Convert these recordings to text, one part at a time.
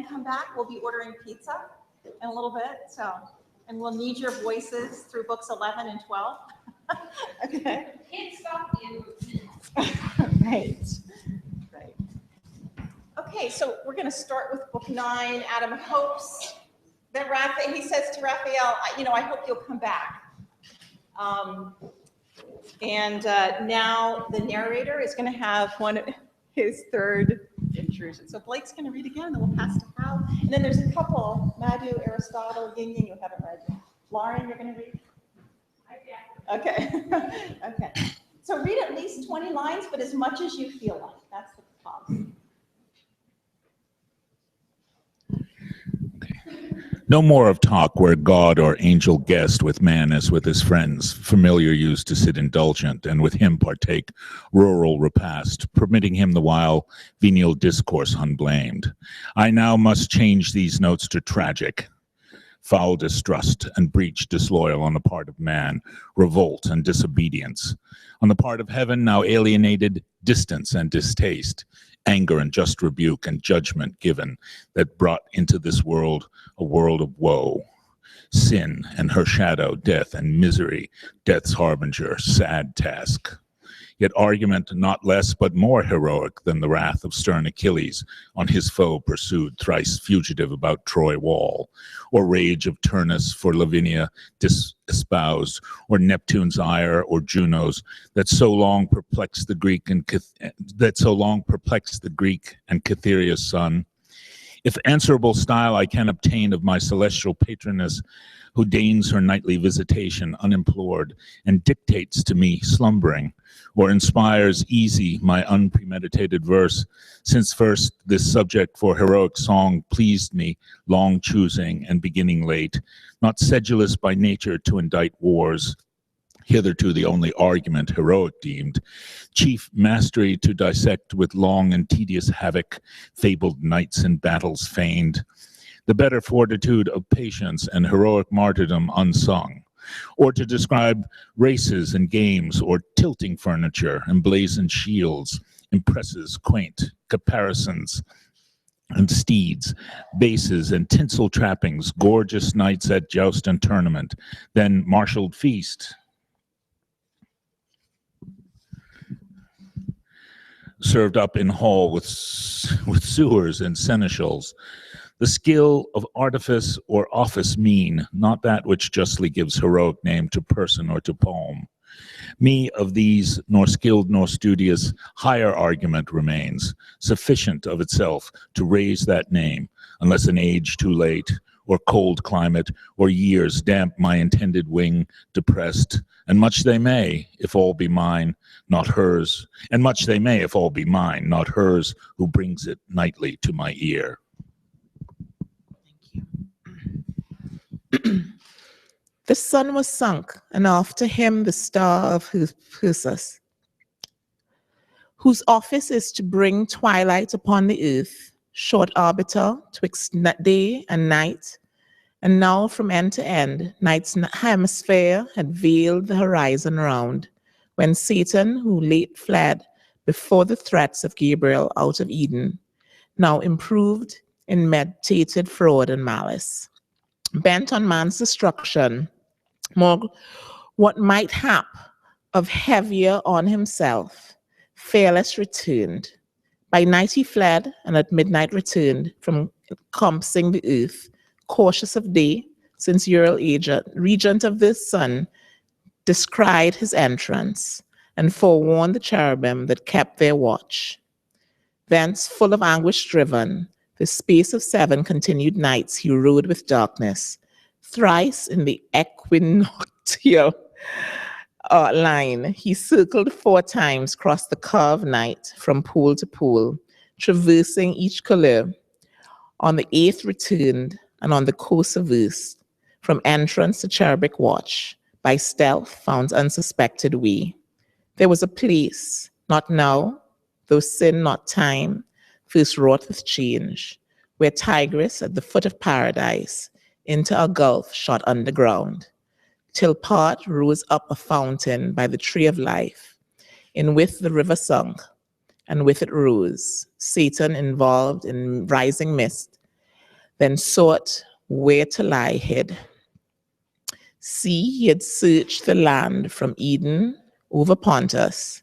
come back, we'll be ordering pizza in a little bit. So, and we'll need your voices through books 11 and 12. Okay. Can't stop you. Right. Right. Okay, so we're going to start with book 9. Adam hopes that Raphael, he says to Raphael, I hope you'll come back. Now the narrator is going to have one of his third intrusion. So Blake's going to read again, and then we'll pass to Hal. And then there's a couple, Madhu, Aristotle, Yin Yin, you haven't read. Lauren, you're going to read? Okay. Okay. So read at least 20 lines, but as much as you feel like. That's the policy. No more of talk where God or angel guest with man as with his friends, familiar used to sit indulgent, and with him partake rural repast, permitting him the while venial discourse unblamed. I now must change these notes to tragic, foul distrust and breach disloyal on the part of man, revolt and disobedience. On the part of heaven, now alienated, distance and distaste, anger and just rebuke and judgment given that brought into this world a world of woe. Sin and her shadow, death and misery, death's harbinger, sad task. Yet argument not less but more heroic than the wrath of stern Achilles on his foe pursued, thrice fugitive about Troy wall, or rage of Turnus for Lavinia espoused, or Neptune's ire, or Juno's that so long perplexed the Greek and Cytherea's son. If answerable style I can obtain of my celestial patroness, who deigns her nightly visitation unimplored, and dictates to me slumbering, or inspires easy my unpremeditated verse, since first this subject for heroic song pleased me, long choosing and beginning late, not sedulous by nature to indite wars, hitherto the only argument heroic deemed, chief mastery to dissect with long and tedious havoc, fabled knights and battles feigned, the better fortitude of patience and heroic martyrdom unsung, or to describe races and games, or tilting furniture, emblazoned shields, impresses quaint, caparisons, and steeds, bases and tinsel trappings, gorgeous knights at joust and tournament, then martialed feast, served up in hall with sewers and seneschals, the skill of artifice or office mean, not that which justly gives heroic name to person or to poem. Me of these, nor skilled nor studious, higher argument remains, sufficient of itself to raise that name, unless an age too late, or cold climate, or years damp my intended wing depressed, and much they may, if all be mine, not hers, and much they may, if all be mine, not hers, who brings it nightly to my ear. The sun was sunk, and after him the star of Perseus, whose office is to bring twilight upon the earth, short arbiter twixt day and night, and now from end to end, night's hemisphere had veiled the horizon round, when Satan, who late fled before the threats of Gabriel out of Eden, now improved in meditated fraud and malice. Bent on man's destruction, more what might hap of heavier on himself, fearless returned. By night he fled, and at midnight returned from compassing the earth, cautious of day, since Uriel, regent of the sun, descried his entrance, and forewarned the cherubim that kept their watch. Thence, full of anguish driven, the space of 7 continued nights he rode with darkness. Thrice in the equinoctial line, he circled 4 times across the curved night from pole to pole, traversing each color. On the 8th returned, and on the course of earth, from entrance to cherubic watch, by stealth found unsuspected way. There was a place, not now, though sin not time, first wrought with change, where Tigris at the foot of paradise into a gulf shot underground, till part rose up a fountain by the tree of life, in which the river sunk, and with it rose, Satan involved in rising mist, then sought where to lie hid. See, he had searched the land from Eden over Pontus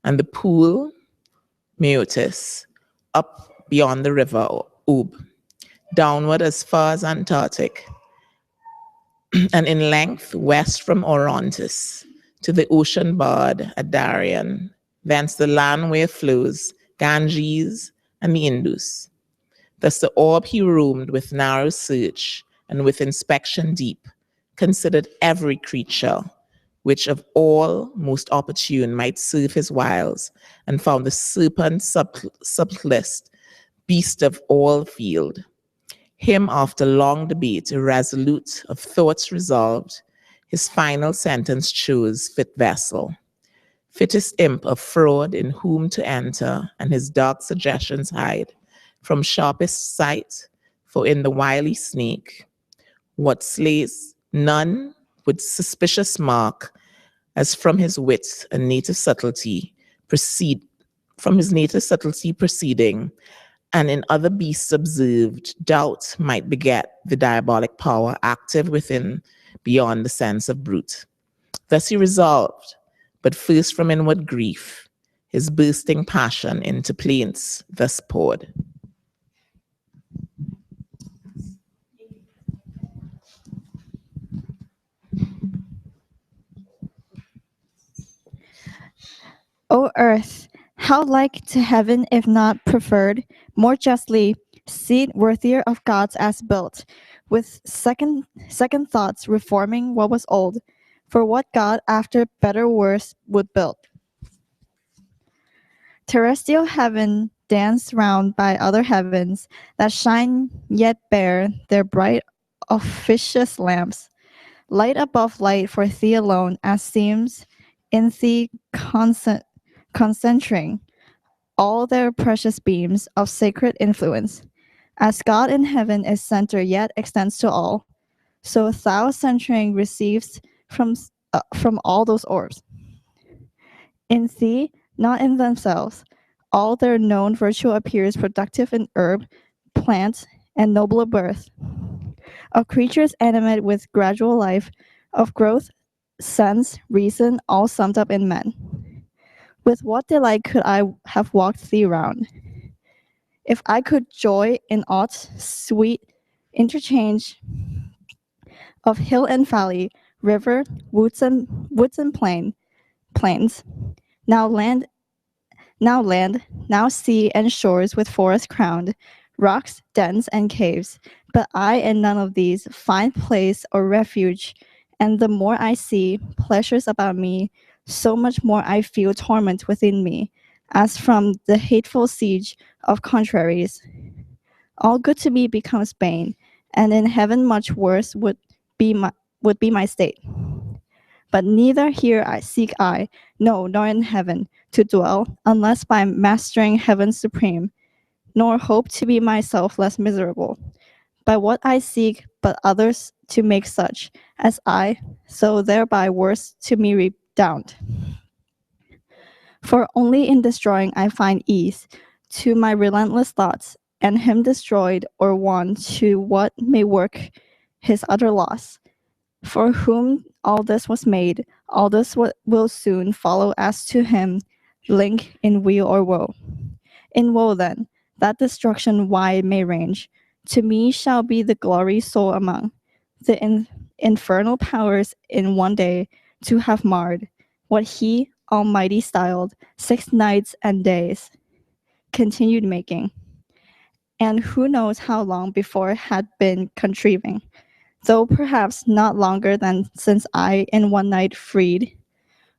and the pool Meotis up beyond the river Ub, downward as far as Antarctic, and in length west from Orontes to the ocean barred at Darien, thence the land where flows Ganges and the Indus. Thus the orb he roamed with narrow search and with inspection deep, considered every creature, which of all most opportune might serve his wiles, and found the serpent subtlest beast of all field. Him after long debate, irresolute, of thoughts resolved, his final sentence chose fit vessel, fittest imp of fraud in whom to enter, and his dark suggestions hide from sharpest sight, for in the wily snake, what slays none with suspicious mark, as from his wit and native subtlety proceeding, and in other beasts observed, doubt might beget the diabolic power active within beyond the sense of brute. Thus he resolved, but first from inward grief, his bursting passion into plaints thus poured. O earth, how like to heaven if not preferred, more justly, seat worthier of gods as built, with second thoughts reforming what was old, for what God after better worse would build. Terrestrial heaven danced round by other heavens that shine yet bear their bright officious lamps, light above light for thee alone, as seems in thee concentrating all their precious beams of sacred influence. As God in heaven is center yet extends to all, so thou centering receives from all those orbs. In thee, not in themselves, all their known virtue appears productive in herb, plant, and nobler birth, of creatures animate with gradual life, of growth, sense, reason, all summed up in men. With what delight could I have walked thee round, if I could joy in aught sweet interchange of hill and valley, river, woods and plains, now land, now sea and shores with forest crowned, rocks, dens, and caves. But I in none of these find place or refuge, and the more I see pleasures about me, so much more I feel torment within me, as from the hateful siege of contraries. All good to me becomes bane, and in heaven much worse would be my state. But neither here I seek I, no, nor in heaven, to dwell, unless by mastering heaven supreme, nor hope to be myself less miserable. By what I seek but others to make such as I, so thereby worse to me redound. For only in destroying I find ease to my relentless thoughts, and him destroyed or won to what may work his utter loss. For whom all this was made, all this will soon follow as to him link in weal or woe. In woe then, that destruction wide may range, to me shall be the glory so among the infernal powers in one day to have marred what he Almighty styled 6 nights and days, continued making, and who knows how long before had been contriving, though perhaps not longer than since I in one night freed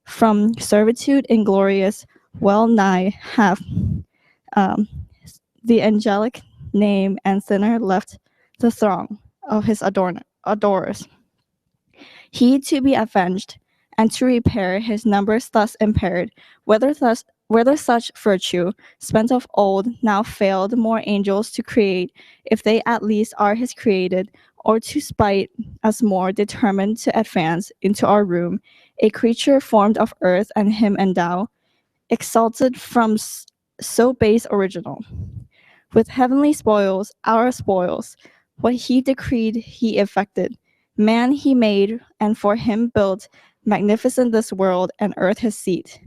from servitude inglorious, well nigh have the angelic name and sinner left the throng of his adorers. He to be avenged and to repair his numbers thus impaired, whether such virtue spent of old now failed more angels to create, if they at least are his created, or to spite us more determined to advance into our room, a creature formed of earth and him endow, exalted from so base original. With heavenly spoils, our spoils, What he decreed, he effected. Man he made, and for him built, magnificent this world, and earth his seat.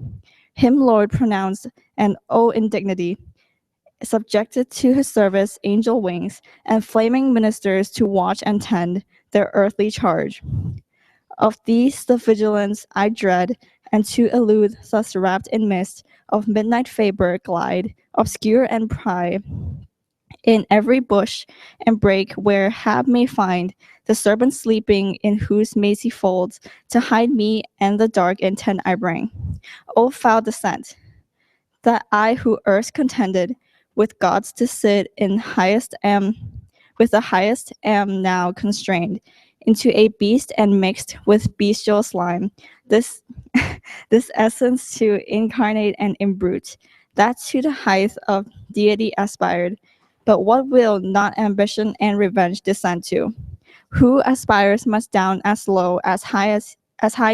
Him Lord pronounced, and O indignity, subjected to his service angel wings, and flaming ministers to watch and tend their earthly charge. Of these the vigilance I dread, and to elude, thus wrapped in mist of midnight vapor glide, obscure and pry, in every bush and brake where Hab may find the serpent sleeping in whose mazy folds to hide me and the dark intent I bring. O foul descent, that I who erst contended with gods to sit in highest am with the highest am now constrained into a beast and mixed with bestial slime. This this essence to incarnate and imbrute, that to the height of deity aspired. But what will not ambition and revenge descend to? Who aspires must down as low as high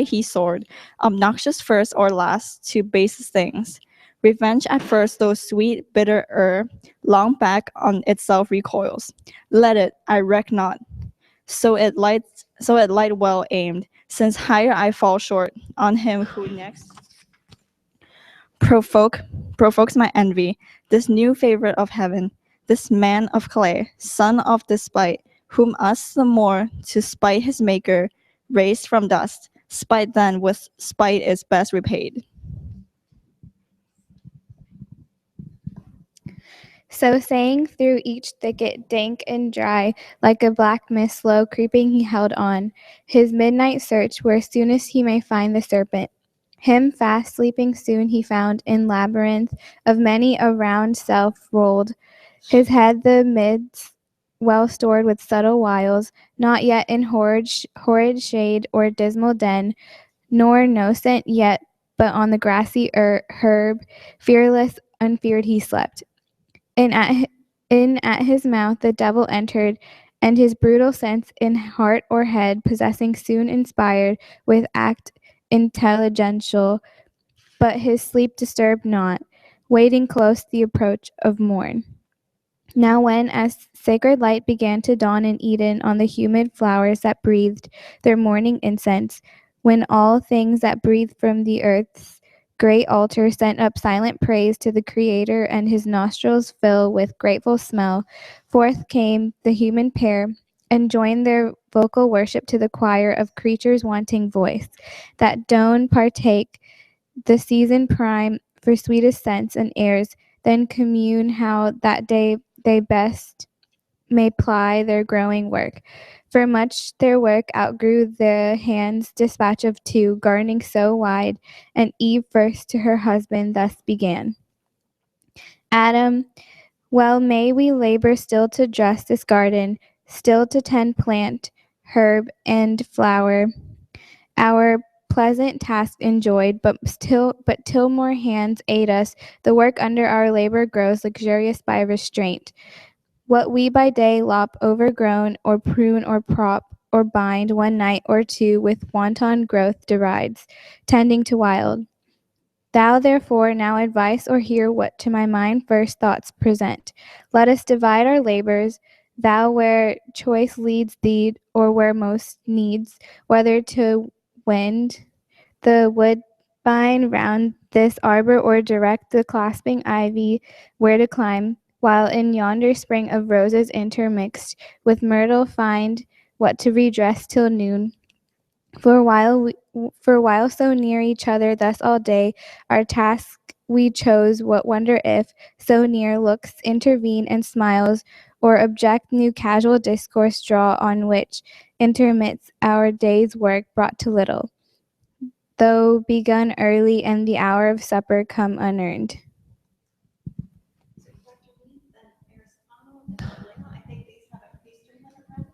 he soared, obnoxious first or last to basest things. Revenge at first, though sweet, bitter, long back on itself recoils. Let it, I reck not. So it light well aimed, since higher I fall short on him who next provokes my envy, this new favorite of heaven, this man of clay, son of despite, whom us the more to spite his maker, raised from dust. Spite then with spite is best repaid. So saying, through each thicket, dank and dry, like a black mist slow creeping, he held on his midnight search, where soonest he may find the serpent. Him fast sleeping soon he found in labyrinth of many a round self rolled, his head the midst well stored with subtle wiles, not yet in horrid shade or dismal den, nor nocent yet, but on the grassy herb, fearless, unfeared he slept. In at his mouth the devil entered, and his brutal sense in heart or head possessing soon inspired with act intelligential, but his sleep disturbed not, waiting close the approach of morn. Now when as sacred light began to dawn in Eden on the humid flowers that breathed their morning incense, when all things that breathed from the earth's great altar sent up silent praise to the Creator, and his nostrils fill with grateful smell, forth came the human pair, and joined their vocal worship to the choir of creatures wanting voice, that don't partake the season prime for sweetest scents and airs, then commune how that day they best may ply their growing work. For much their work outgrew the hand's dispatch of two, gardening so wide, and Eve first to her husband thus began. Adam, well may we labor still to dress this garden, still to tend plant, herb, and flower. Our pleasant task enjoyed, but till more hands aid us, the work under our labor grows luxurious by restraint. What we by day lop overgrown, or prune, or prop, or bind one night or two with wanton growth derides, tending to wild. Thou therefore now advise or hear what to my mind first thoughts present. Let us divide our labors, thou where choice leads thee, or where most needs, whether to wend the woodbine round this arbor, or direct the clasping ivy where to climb, while in yonder spring of roses intermixed with myrtle find what to redress till noon. For while so near each other thus all day, our task we chose, what wonder if, so near, looks intervene and smiles, or object new casual discourse draw, on which intermits our day's work brought to little, though begun early and the hour of supper come unearned. So Dr. Lee, then Aristotle, then Galileo, I think these three have it right.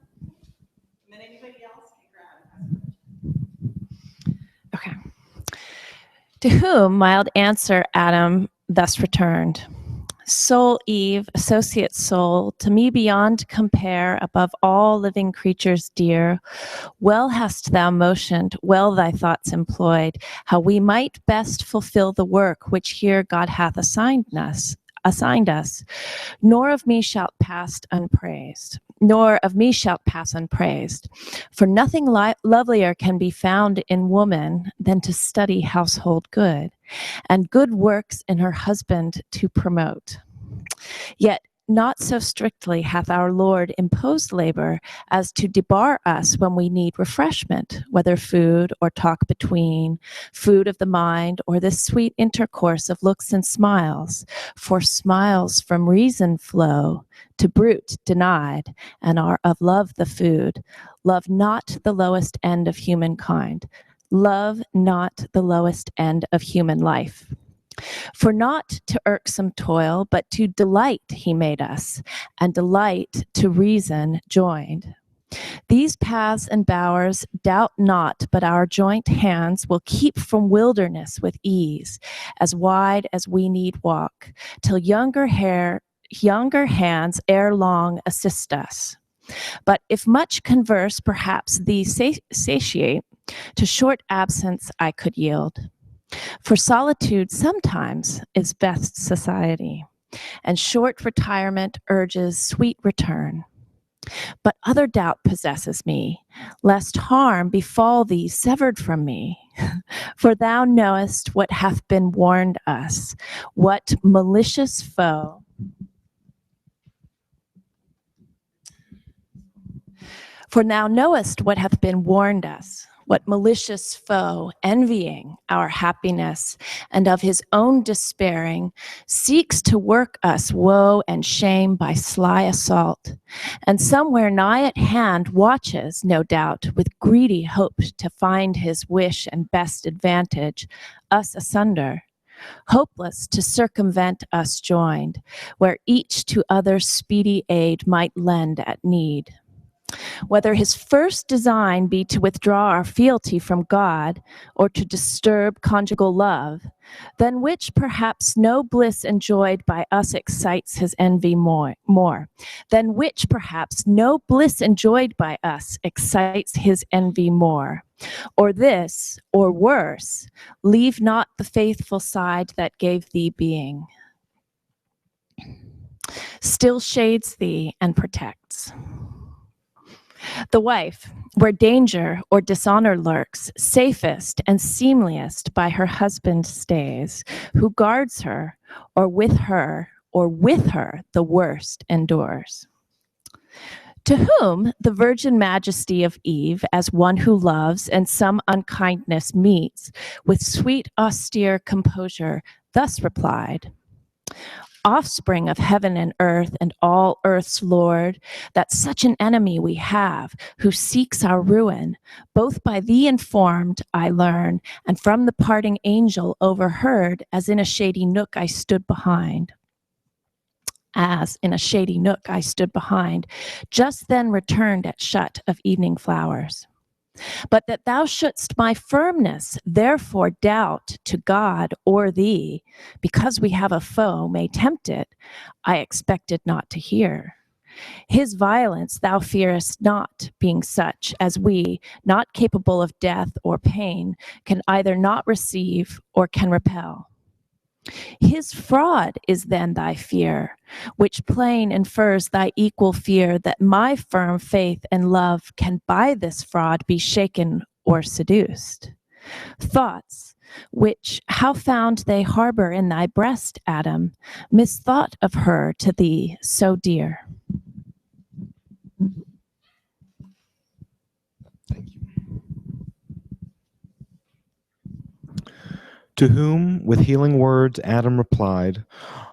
And then anybody else can grab it. Okay. To whom mild answer Adam thus returned: Soul Eve, associate soul, to me beyond compare, above all living creatures dear, well hast thou motioned, well thy thoughts employed, how we might best fulfill the work which here God hath assigned us. Nor of me shalt pass unpraised. nor of me shalt pass unpraised. For nothing lovelier can be found in woman than to study household good, and good works in her husband to promote. Yet not so strictly hath our Lord imposed labor as to debar us when we need refreshment, whether food or talk between, food of the mind, or this sweet intercourse of looks and smiles. For smiles from reason flow, to brute denied, and are of love the food. Love not the lowest end of humankind. Love not the lowest end of human life. For not to irksome toil, but to delight he made us, and delight to reason joined. These paths and bowers doubt not, but our joint hands will keep from wilderness with ease, as wide as we need walk, till younger hands ere long assist us. But if much converse perhaps these satiate, to short absence I could yield. For solitude sometimes is best society, and short retirement urges sweet return. But other doubt possesses me, lest harm befall thee severed from me. For thou knowest what hath been warned us, what malicious foe For thou knowest what hath been warned us, what malicious foe, envying our happiness, and of his own despairing, seeks to work us woe and shame by sly assault, and somewhere nigh at hand watches, no doubt, with greedy hope to find his wish and best advantage, us asunder, hopeless to circumvent us joined, where each to other's speedy aid might lend at need. Whether his first design be to withdraw our fealty from God, or to disturb conjugal love, than which perhaps no bliss enjoyed by us excites his envy more, than which perhaps no bliss enjoyed by us excites his envy more. Or this, or worse, leave not the faithful side that gave thee being, still shades thee and protects. The wife, where danger or dishonor lurks, safest and seemliest by her husband stays, who guards her, or with her the worst endures. To whom the virgin majesty of Eve, as one who loves and some unkindness meets, with sweet austere composure, thus replied, offspring of heaven and earth and all earth's Lord, that such an enemy we have, who seeks our ruin, both by thee informed, I learn, and from the parting angel overheard, as in a shady nook I stood behind. Just then returned at shut of evening flowers. But that thou shouldst my firmness therefore doubt to God or thee, because we have a foe may tempt it, I expected not to hear. His violence thou fearest not, being such as we, not capable of death or pain, can either not receive or can repel. His fraud is then thy fear, which plain infers thy equal fear that my firm faith and love can by this fraud be shaken or seduced. Thoughts, which how found they harbor in thy breast, Adam, misthought of her to thee so dear. To whom, with healing words, Adam replied,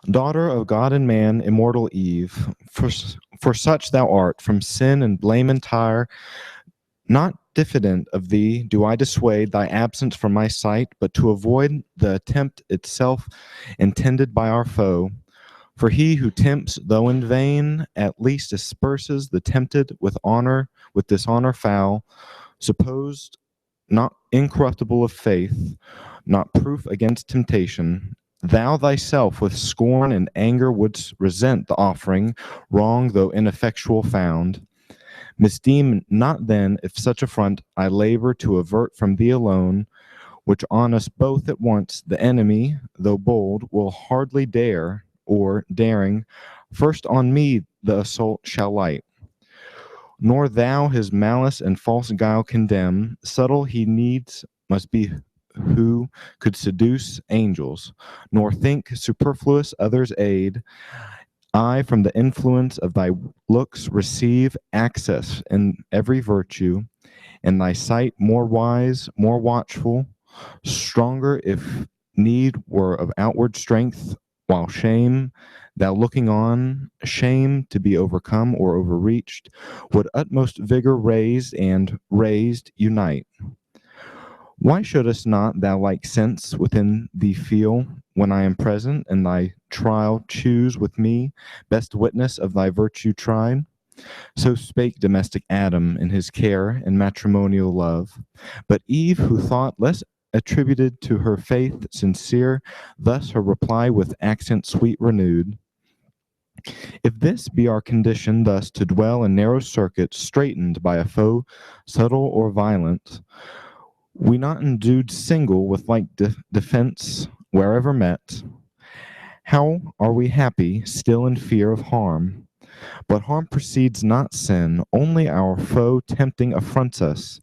daughter of God and man, immortal Eve, for such thou art, from sin and blame entire, not diffident of thee do I dissuade thy absence from my sight, but to avoid the attempt itself intended by our foe. For he who tempts, though in vain, at least asperses the tempted with dishonor foul, supposed not incorruptible of faith, not proof against temptation. Thou thyself with scorn and anger wouldst resent the offering, wrong though ineffectual found. Misdeem not then if such affront I labor to avert from thee alone, which on us both at once the enemy, though bold, will hardly dare, or daring, first on me the assault shall light. nor thou his malice and false guile condemn. Subtle he needs must be who could seduce angels, nor think superfluous others' aid. I, from the influence of thy looks, receive access in every virtue, and thy sight more wise, more watchful, stronger if need were of outward strength, while shame, thou looking on, shame to be overcome or overreached, would utmost vigor raise and raised unite. Why shouldst not thou like sense within thee feel, when I am present, and thy trial choose with me, best witness of thy virtue tried? So spake domestic Adam in his care and matrimonial love. But Eve, who thought less attributed to her faith sincere, thus her reply with accent sweet renewed. If this be our condition, thus to dwell in narrow circuits, straitened by a foe subtle or violent, we not endued single with like defense wherever met, how are we happy still in fear of harm? But harm precedes not sin, only our foe tempting affronts us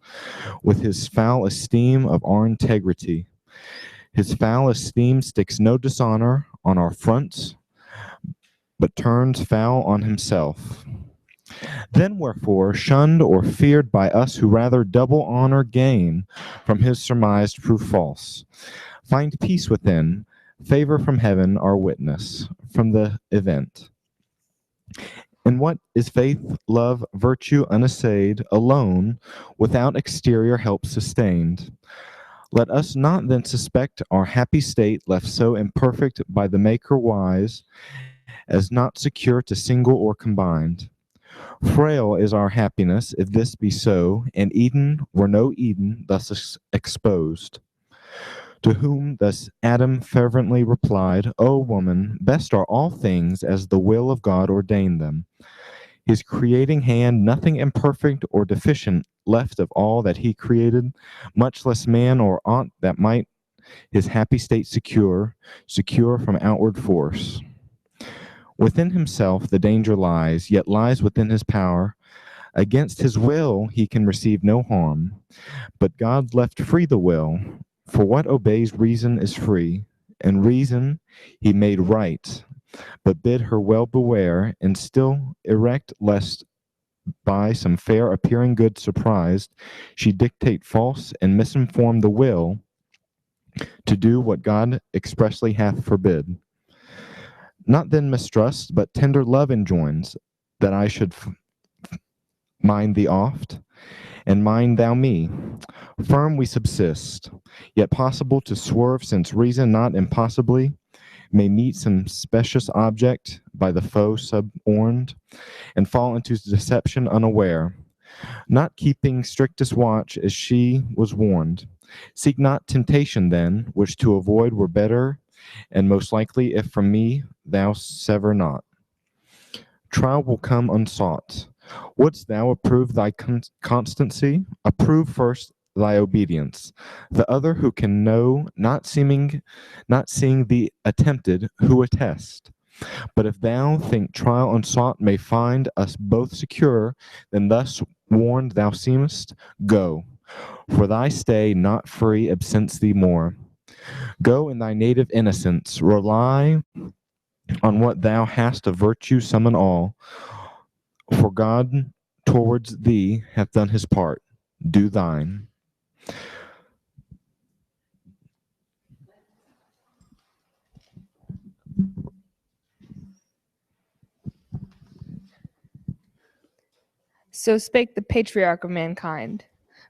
with his foul esteem of our integrity. His foul esteem sticks no dishonor on our fronts, but turns foul on himself. Then wherefore, shunned or feared by us who rather double honor gain from his surmised prove false, find peace within, favor from heaven our witness from the event. And what is faith, love, virtue unassayed, alone, without exterior help sustained? Let us not then suspect our happy state left so imperfect by the Maker wise, as not secure to single or combined. Frail is our happiness, if this be so, and Eden were no Eden thus exposed. To whom thus Adam fervently replied, O woman, best are all things as the will of God ordained them. His creating hand nothing imperfect or deficient left of all that he created, much less man or aught that might his happy state secure from outward force. Within himself the danger lies, yet lies within his power. Against his will he can receive no harm, but God left free the will, for what obeys reason is free, and reason he made right, but bid her well beware, and still erect, lest by some fair appearing good surprised, she dictate false and misinform the will to do what God expressly hath forbid. Not then mistrust, but tender love enjoins, that I should mind thee oft, and mind thou me. Firm we subsist, yet possible to swerve, since reason not impossibly may meet some specious object by the foe suborned, and fall into deception unaware, not keeping strictest watch as she was warned. Seek not temptation then, which to avoid were better, and most likely if from me thou sever not. Trial will come unsought. Wouldst thou approve thy constancy? Approve first thy obedience. The other who can know, not seeing thee attempted, who attest. But if thou think trial unsought may find us both secure, then thus warned thou seemest, go. For thy stay not free absents thee more. Go in thy native innocence, rely on what thou hast of virtue, summon all. For God towards thee hath done his part. Do thine. So spake the patriarch of mankind.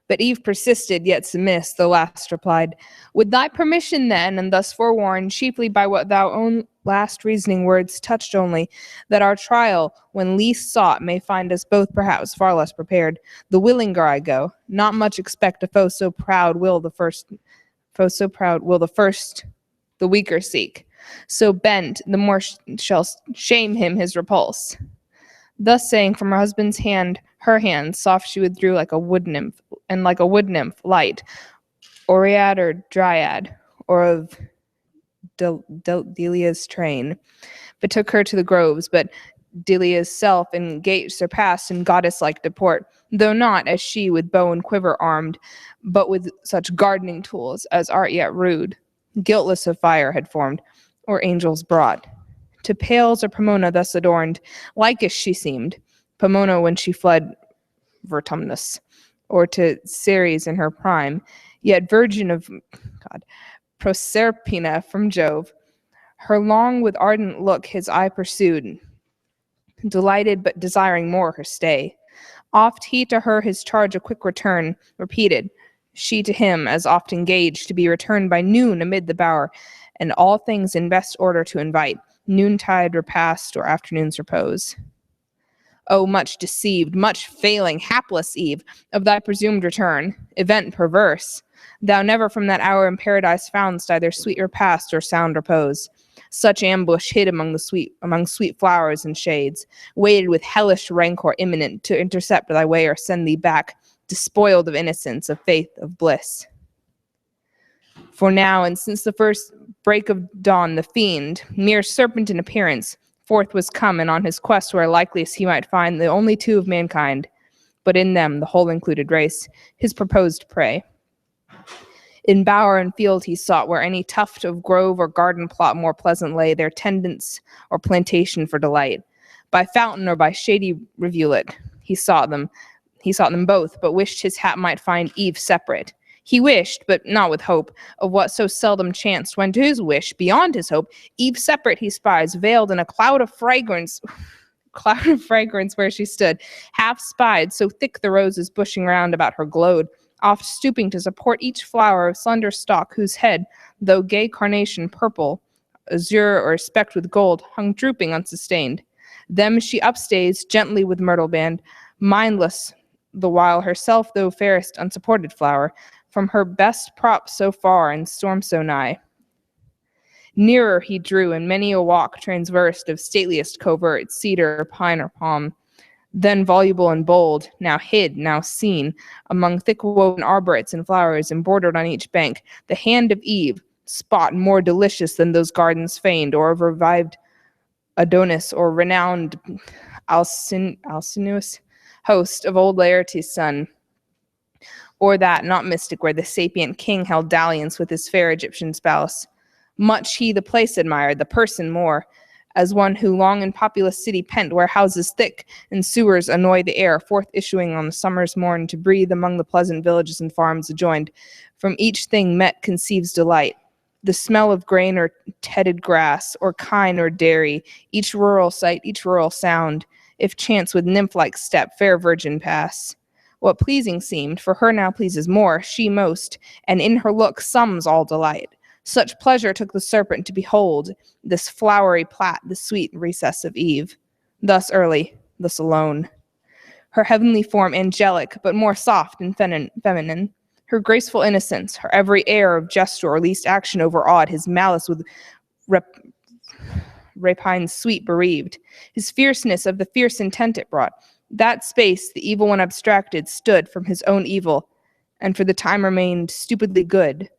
But Eve persisted, yet submiss, the last replied, with thy permission then, and thus forewarned, chiefly by what thou own last reasoning words touched only, that our trial, when least sought, may find us both perhaps far less prepared. The willinger I go, not much expect a foe so proud will the first the weaker seek. So bent, the more shall shame him his repulse. Thus saying, from her husband's hand, her hand, soft she withdrew like a wood nymph, and like a wood nymph, light, Oread or Dryad, or of Delia's train, betook her to the groves, but Delia's self in gait surpassed and goddess-like deport, though not as she with bow and quiver armed, but with such gardening tools as art yet rude, guiltless of fire had formed, or angels brought. To Pales or Pomona thus adorned, likest she seemed, Pomona when she fled Vertumnus, or to Ceres in her prime, yet virgin of Proserpina from Jove. Her long with ardent look his eye pursued, delighted but desiring more her stay. Oft he to her his charge a quick return repeated, she to him as oft engaged to be returned by noon amid the bower, and all things in best order to invite, noontide repast or afternoon's repose. O much deceived, much failing, hapless Eve, of thy presumed return, event perverse, thou never from that hour in paradise foundst either sweet repast or sound repose. Such ambush hid among sweet flowers and shades, waited with hellish rancor imminent to intercept thy way or send thee back, despoiled of innocence, of faith, of bliss. For now, and since the first break of dawn, the fiend, mere serpent in appearance, forth was come, and on his quest where likeliest he might find the only two of mankind, but in them the whole included race, his proposed prey. In bower and field he sought where any tuft of grove or garden plot more pleasant lay, their tendance or plantation for delight. By fountain or by shady rivulet he sought them both, but wished his hap might find Eve separate. He wished, but not with hope, of what so seldom chanced, when to his wish, beyond his hope, Eve separate he spies, veiled in a cloud of fragrance where she stood, half spied, so thick the roses bushing round about her glowed, oft stooping to support each flower of slender stalk, whose head, though gay carnation purple, azure, or specked with gold, hung drooping unsustained. Them she upstays gently with myrtle band, mindless the while herself, though fairest unsupported flower, from her best prop so far and storm so nigh. Nearer he drew, and many a walk transversed of stateliest covert, cedar, pine, or palm, then voluble and bold, now hid, now seen, among thick-woven arborets and flowers, embroidered on each bank, the hand of Eve, spot more delicious than those gardens feigned, or of revived Adonis, or renowned Alcinous host of old Laertes' son, or that, not mystic, where the sapient king held dalliance with his fair Egyptian spouse. Much he the place admired, the person more, as one who long in populous city pent, where houses thick and sewers annoy the air, forth issuing on the summer's morn to breathe among the pleasant villages and farms adjoined. From each thing met conceives delight, the smell of grain or tedded grass, or kine or dairy, each rural sight, each rural sound, if chance with nymph-like step fair virgin pass. What pleasing seemed, for her now pleases more, she most, and in her look sums all delight. Such pleasure took the serpent to behold this flowery plat, the sweet recess of Eve. Thus early, thus alone. Her heavenly form angelic, but more soft and feminine. Her graceful innocence, her every air of gesture or least action overawed, his malice with rapine sweet bereaved. His fierceness of the fierce intent it brought. That space the evil one abstracted stood from his own evil, and for the time remained stupidly good,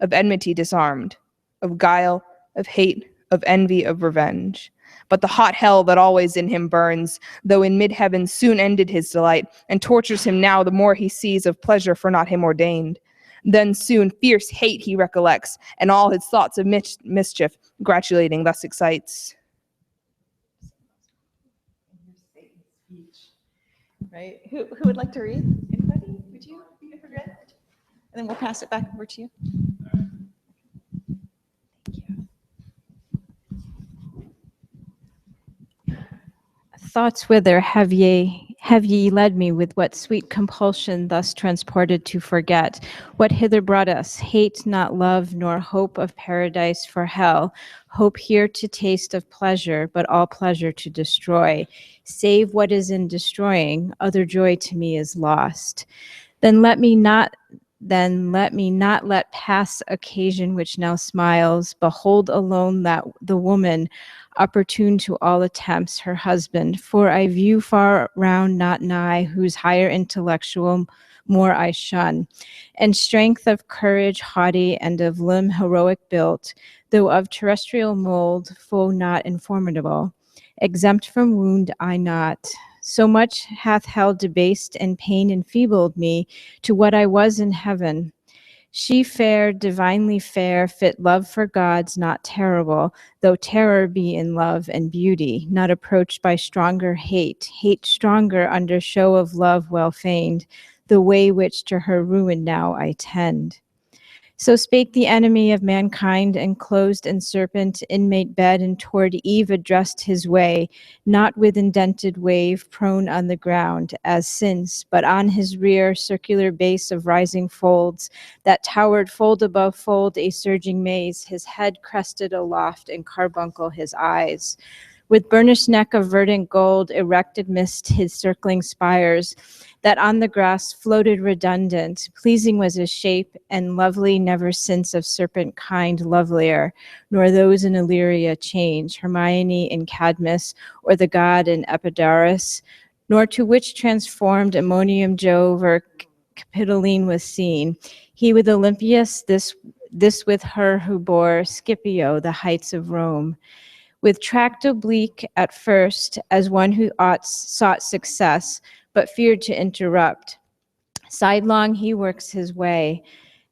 of enmity disarmed, of guile, of hate, of envy, of revenge. But the hot hell that always in him burns, though in mid-heaven soon ended his delight, and tortures him now the more he sees of pleasure for not him ordained. Then soon fierce hate he recollects, and all his thoughts of mischief, gratulating thus excites. Right? Who would like to read? Anybody? Would you read it? And then we'll pass it back over to you. Thoughts whither have ye led me, with what sweet compulsion thus transported to forget what hither brought us? Hate not love, nor hope of paradise for hell, hope here to taste of pleasure, but all pleasure to destroy. Save what is in destroying, other joy to me is lost. Then let me not let pass occasion which now smiles. Behold alone that the woman, opportune to all attempts, her husband, for I view far round, not nigh, whose higher intellectual more I shun, and strength of courage haughty, and of limb heroic built, though of terrestrial mold, full not informidable. exempt from wound I not. So much hath hell debased and pain enfeebled me to what I was in heaven. She fair, divinely fair, fit love for gods, not terrible, though terror be in love and beauty, not approached by stronger hate, hate stronger under show of love well feigned, the way which to her ruin now I tend. So spake the enemy of mankind, enclosed in serpent inmate bed, and toward Eve addressed his way, not with indented wave prone on the ground, as since, but on his rear circular base of rising folds, that towered fold above fold a surging maze, his head crested aloft and carbuncle his eyes. With burnished neck of verdant gold, erected midst his circling spires, that on the grass floated redundant. Pleasing was his shape, and lovely never since of serpent kind lovelier, nor those in Illyria change, Hermione in Cadmus, or the god in Epidaurus, nor to which transformed Ammonium Jove or Capitoline was seen. He with Olympias, this with her who bore Scipio the heights of Rome. With tract oblique at first, as one who sought success, but feared to interrupt. Sidelong he works his way,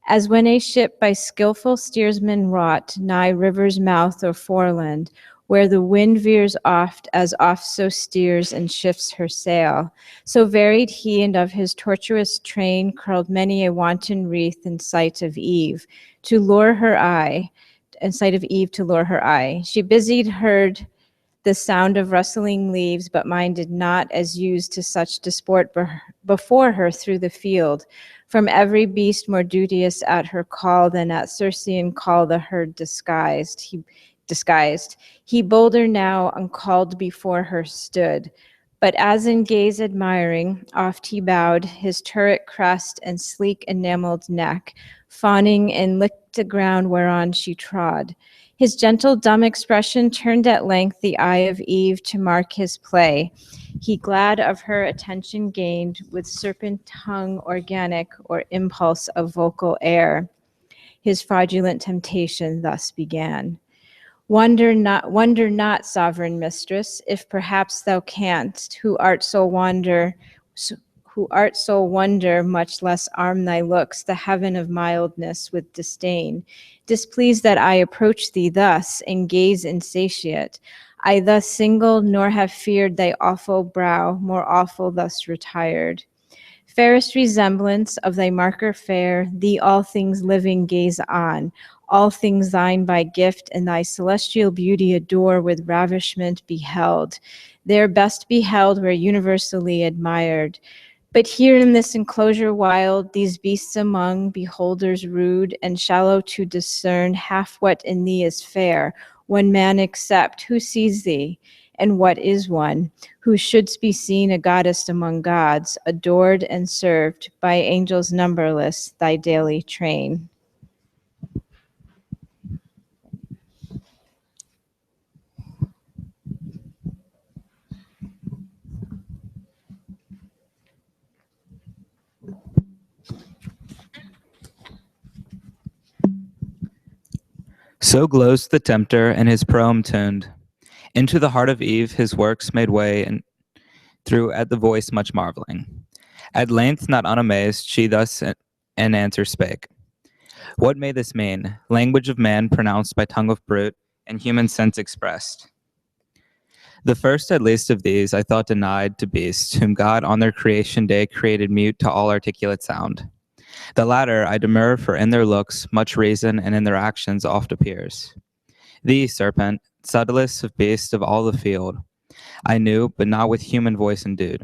as when a ship by skillful steersman wrought, nigh river's mouth or foreland, where the wind veers oft, as oft so steers and shifts her sail. So varied he, and of his tortuous train curled many a wanton wreath in sight of Eve, to lure her eye, She busied heard the sound of rustling leaves, but minded not, as used to such disport before her through the field. From every beast more duteous at her call than at Circean call the herd disguised. He bolder now uncalled before her stood. But as in gaze admiring, oft he bowed his turret crest and sleek enameled neck, fawning and licked the ground whereon she trod. His gentle dumb expression turned at length the eye of Eve to mark his play. He glad of her attention gained with serpent tongue organic or impulse of vocal air. His fraudulent temptation thus began. Wonder not, sovereign mistress, if perhaps thou canst, who art so wonder, much less arm thy looks, the heaven of mildness with disdain. Displeased that I approach thee thus, and gaze insatiate. I thus single, nor have feared thy awful brow, more awful thus retired. Fairest resemblance of thy marker fair, thee all things living gaze on, all things thine by gift, and thy celestial beauty adore with ravishment beheld. There best beheld where universally admired. But here in this enclosure wild, these beasts among, beholders rude, and shallow to discern half what in thee is fair, one man except, who sees thee, and what is one, who shouldst be seen a goddess among gods, adored and served by angels numberless, thy daily train. So glows the tempter, and his proem tuned. Into the heart of Eve his works made way, and through at the voice much marveling. At length, not unamazed, she thus in answer spake. What may this mean? Language of man pronounced by tongue of brute, and human sense expressed. The first at least of these I thought denied to beasts, whom God on their creation day created mute to all articulate sound. The latter I demur, for in their looks much reason, and in their actions oft appears. Thee, serpent, subtlest of beasts of all the field, I knew, but not with human voice endued.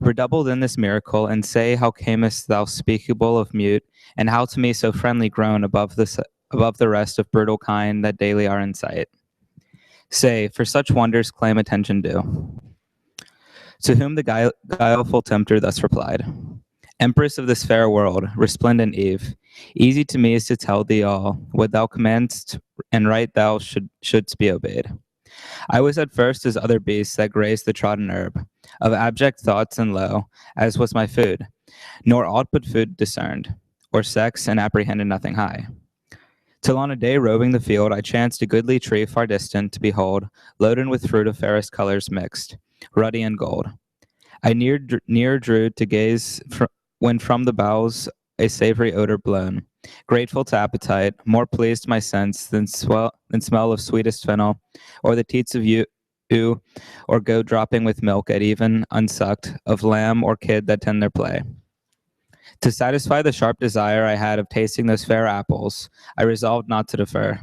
Redoubled in this miracle, and say how camest thou speakable of mute, and how to me so friendly grown above the rest of brutal kind that daily are in sight. Say, for such wonders claim attention due. To whom the guileful tempter thus replied. Empress of this fair world, resplendent Eve, easy to me is to tell thee all, what thou commandst, and right thou shouldst be obeyed. I was at first as other beasts that graze the trodden herb, of abject thoughts and low, as was my food, nor aught but food discerned, or sex, and apprehended nothing high. Till on a day roving the field, I chanced a goodly tree far distant to behold, loaded with fruit of fairest colors mixed, ruddy and gold. I near drew to gaze when from the boughs a savory odor blown, grateful to appetite, more pleased my sense than smell of sweetest fennel, or the teats of ewe, or goat dropping with milk at even unsucked, of lamb or kid that tend their play. To satisfy the sharp desire I had of tasting those fair apples, I resolved not to defer.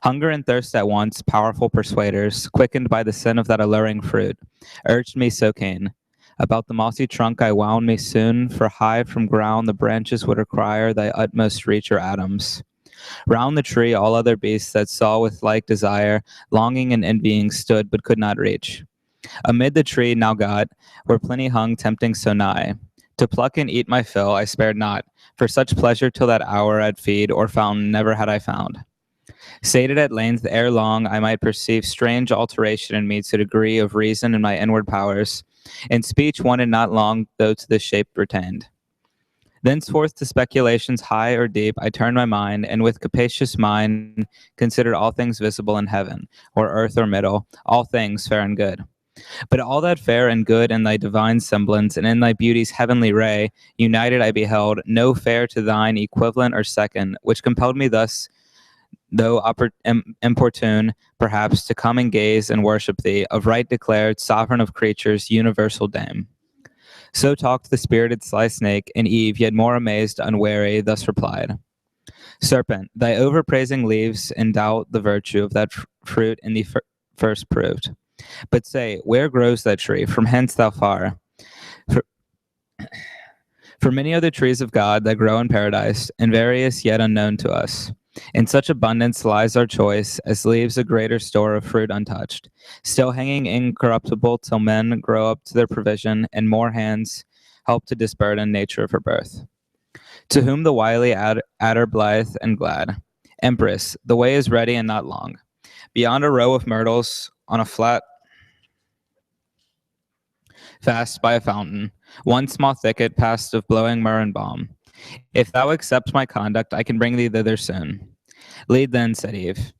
Hunger and thirst at once, powerful persuaders, quickened by the sin of that alluring fruit, urged me so keen. About the mossy trunk I wound me soon, for high from ground the branches would require thy utmost reach or atoms. Round the tree all other beasts that saw with like desire, longing and envying stood but could not reach. Amid the tree now got, where plenty hung tempting so nigh. To pluck and eat my fill I spared not, for such pleasure till that hour at feed or fountain never had I found. Sated at length, ere long I might perceive strange alteration in me to degree of reason in my inward powers. In speech wanted not long, though to the shape retained. Thenceforth to speculations high or deep I turned my mind, and with capacious mind considered all things visible in heaven, or earth or middle, all things fair and good. But all that fair and good in thy divine semblance, and in thy beauty's heavenly ray, united I beheld, no fair to thine equivalent or second, which compelled me thus, though importune, perhaps, to come and gaze and worship thee, of right declared, sovereign of creatures, universal dame. So talked the spirited sly snake, and Eve, yet more amazed, unwary, thus replied. Serpent, thy overpraising leaves endow the virtue of that fruit in thee first proved. But say, where grows that tree? From hence thou far. For many are the trees of God that grow in paradise, and various yet unknown to us. In such abundance lies our choice, as leaves a greater store of fruit untouched, still hanging incorruptible till men grow up to their provision, and more hands help to disburden nature of her birth. To whom the wily adder blithe and glad, Empress, the way is ready and not long. Beyond a row of myrtles, on a flat fast by a fountain, one small thicket passed of blowing myrrh and balm. If thou accept my conduct, I can bring thee thither soon. Lead then, said Eve.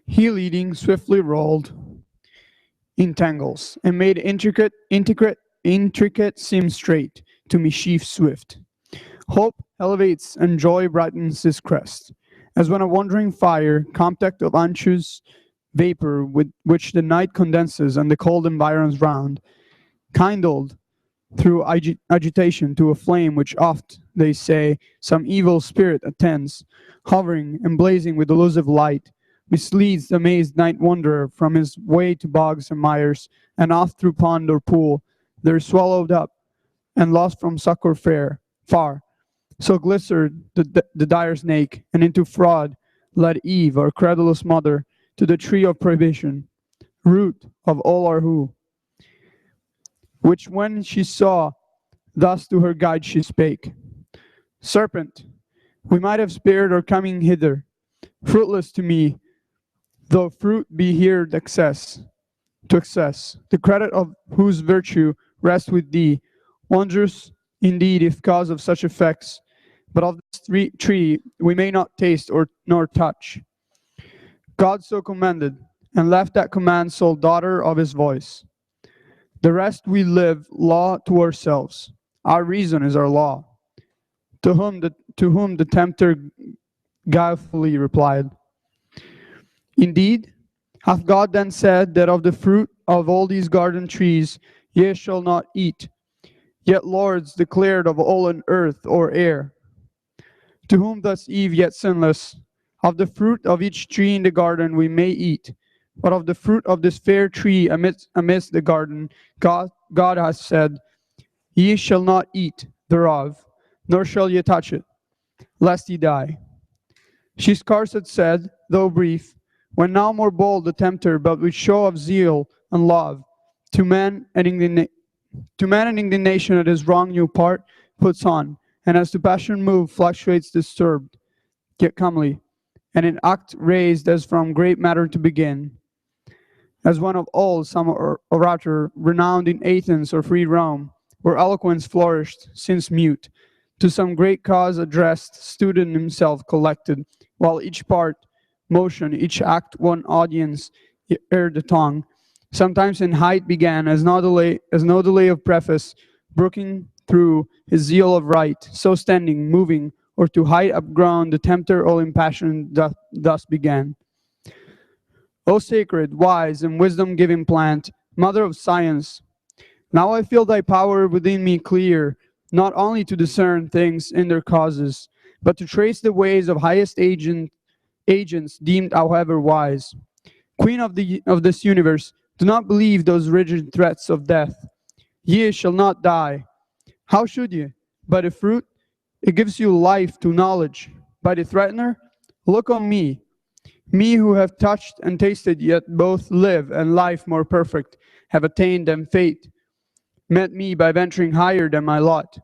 He leading swiftly rolled in tangles and made intricate seem straight to mischief swift. Hope elevates and joy brightens his crest, as when a wandering fire, compact of unctuous vapor with which the night condenses and the cold environs round, kindled through agitation to a flame which oft, they say, some evil spirit attends, hovering and blazing with elusive light, misleads the amazed night wanderer from his way to bogs and mires, and oft through pond or pool, they're swallowed up and lost from succor far. So glycered the dire snake, and into fraud led Eve, our credulous mother, to the tree of prohibition, root of all our who. Which when she saw, thus to her guide she spake, Serpent, we might have spared our coming hither, fruitless to me, though fruit be here to excess, the credit of whose virtue rests with thee, wondrous indeed if cause of such effects, but of this tree we may not taste nor touch. God so commanded, and left that command sole daughter of his voice. The rest we live law to ourselves. Our reason is our law. To whom the tempter guilefully replied, Indeed, hath God then said that of the fruit of all these garden trees ye shall not eat, yet lords declared of all in earth or air. To whom thus Eve, yet sinless, of the fruit of each tree in the garden we may eat, but of the fruit of this fair tree amidst the garden, God has said, Ye shall not eat thereof, nor shall ye touch it, lest ye die. She scarce had said, though brief, when now more bold the tempter, but with show of zeal and love, to man and indignation at his wrong new part puts on, and as to passion moved fluctuates disturbed, yet comely, and in act raised as from great matter to begin. as one of old, some orator renowned in Athens or free Rome, where eloquence flourished, since mute, to some great cause addressed, student himself collected, while each part, motion, each act one audience, ere the tongue, sometimes in height began, as no delay of preface, brooking through his zeal of right, so standing, moving, or to height upgrown, the tempter all impassioned thus began. O sacred, wise, and wisdom-giving plant, mother of science, now I feel thy power within me clear, not only to discern things in their causes, but to trace the ways of highest agents deemed however wise. Queen of this universe, do not believe those rigid threats of death. Ye shall not die. How should ye? By the fruit, it gives you life to knowledge. By the threatener, look on me. Me who have touched and tasted, yet both live and life more perfect, have attained than fate, met me by venturing higher than my lot.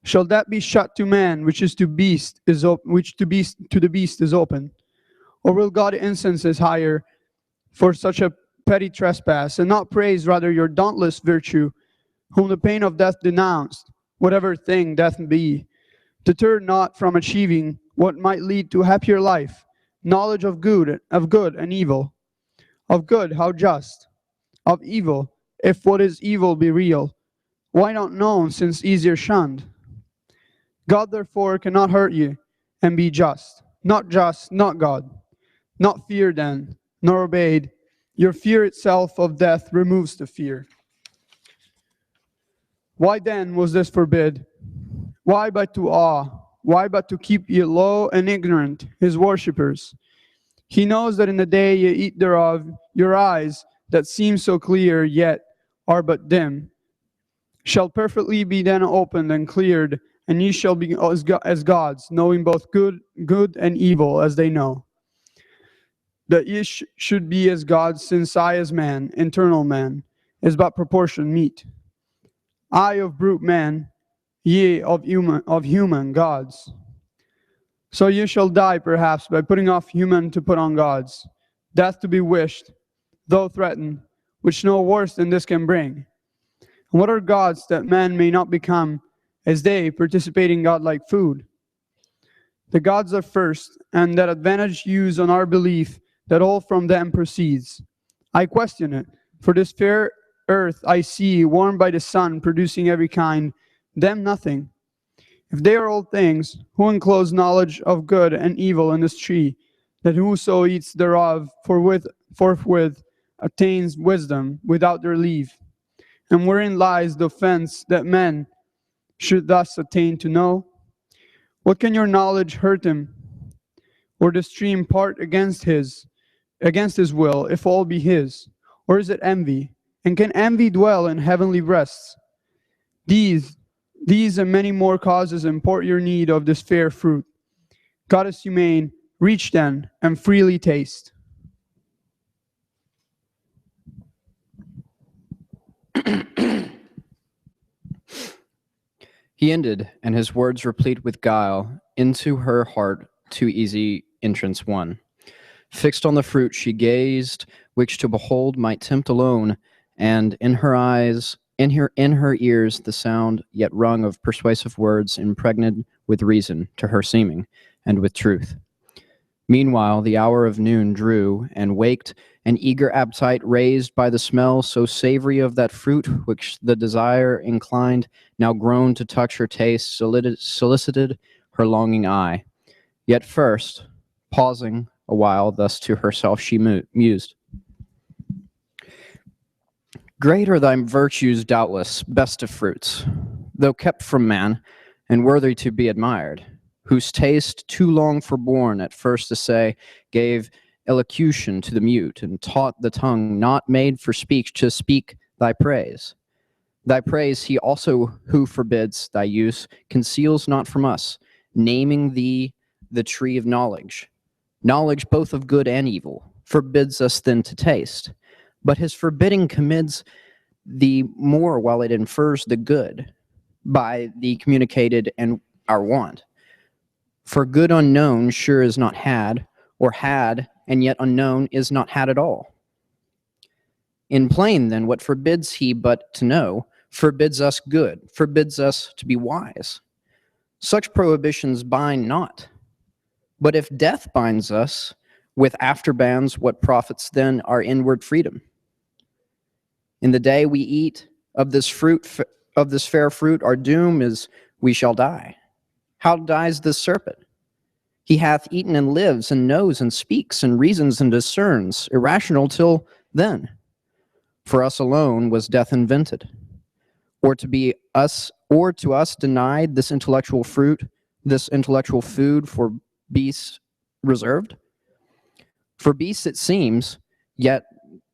Shall that be shut to man, which is to beast is to the beast is open? Or will God incense us higher for such a petty trespass, and not praise rather your dauntless virtue, whom the pain of death denounced, whatever thing death be, deterred not from achieving what might lead to happier life, knowledge of good and evil, of good how just, of evil if what is evil be real, why not known since easier shunned? God therefore cannot hurt you and be just, not God, not fear then, nor obeyed. Your fear itself of death removes the fear. Why then was this forbid? Why but to awe? Why but to keep ye low and ignorant, his worshippers? He knows that in the day ye eat thereof, your eyes, that seem so clear, yet are but dim, shall perfectly be then opened and cleared, and ye shall be as gods, knowing both good and evil as they know. That ye should be as gods, since I as man, internal man, is but proportion meet. I of brute man, ye of human gods. So ye shall die perhaps by putting off human to put on gods, death to be wished, though threatened, which no worse than this can bring. And what are gods that man may not become, as they participate in godlike food? The gods are first, and that advantage use on our belief that all from them proceeds. I question it, for this fair earth I see, warmed by the sun, producing every kind, them nothing. If they are all things, who enclose knowledge of good and evil in this tree, that whoso eats thereof forthwith attains wisdom without their leave? And wherein lies the offense that men should thus attain to know? What can your knowledge hurt him, or the stream part against his will, if all be his? Or is it envy? And can envy dwell in heavenly breasts? These and many more causes import your need of this fair fruit. God is humane, reach then, and freely taste. He ended, and his words replete with guile, into her heart too easy entrance won. Fixed on the fruit she gazed, which to behold might tempt alone, and in her eyes, in her ears, the sound yet rung of persuasive words impregnated with reason, to her seeming, and with truth. Meanwhile, the hour of noon drew, and waked an eager appetite raised by the smell so savory of that fruit which the desire inclined, now grown to touch her taste, solicited her longing eye. Yet first, pausing a while, thus to herself she mused. Great are thy virtues, doubtless, best of fruits, though kept from man, and worthy to be admired, whose taste, too long forborne at first to say, gave elocution to the mute, and taught the tongue not made for speech to speak thy praise. Thy praise he also who forbids thy use, conceals not from us, naming thee the tree of knowledge. Knowledge both of good and evil, forbids us then to taste. But his forbidding commits the more while it infers the good by the communicated and our want. For good unknown sure is not had, or had, and yet unknown is not had at all. In plain, then, what forbids he but to know, forbids us good, forbids us to be wise. Such prohibitions bind not. But if death binds us with afterbands, what profits then our inward freedom? In the day we eat of this fair fruit, our doom is we shall die. How dies this serpent? He hath eaten and lives and knows and speaks and reasons and discerns, irrational till then. For us alone was death invented, or to us denied this intellectual fruit, this intellectual food for beasts reserved? For beasts it seems, yet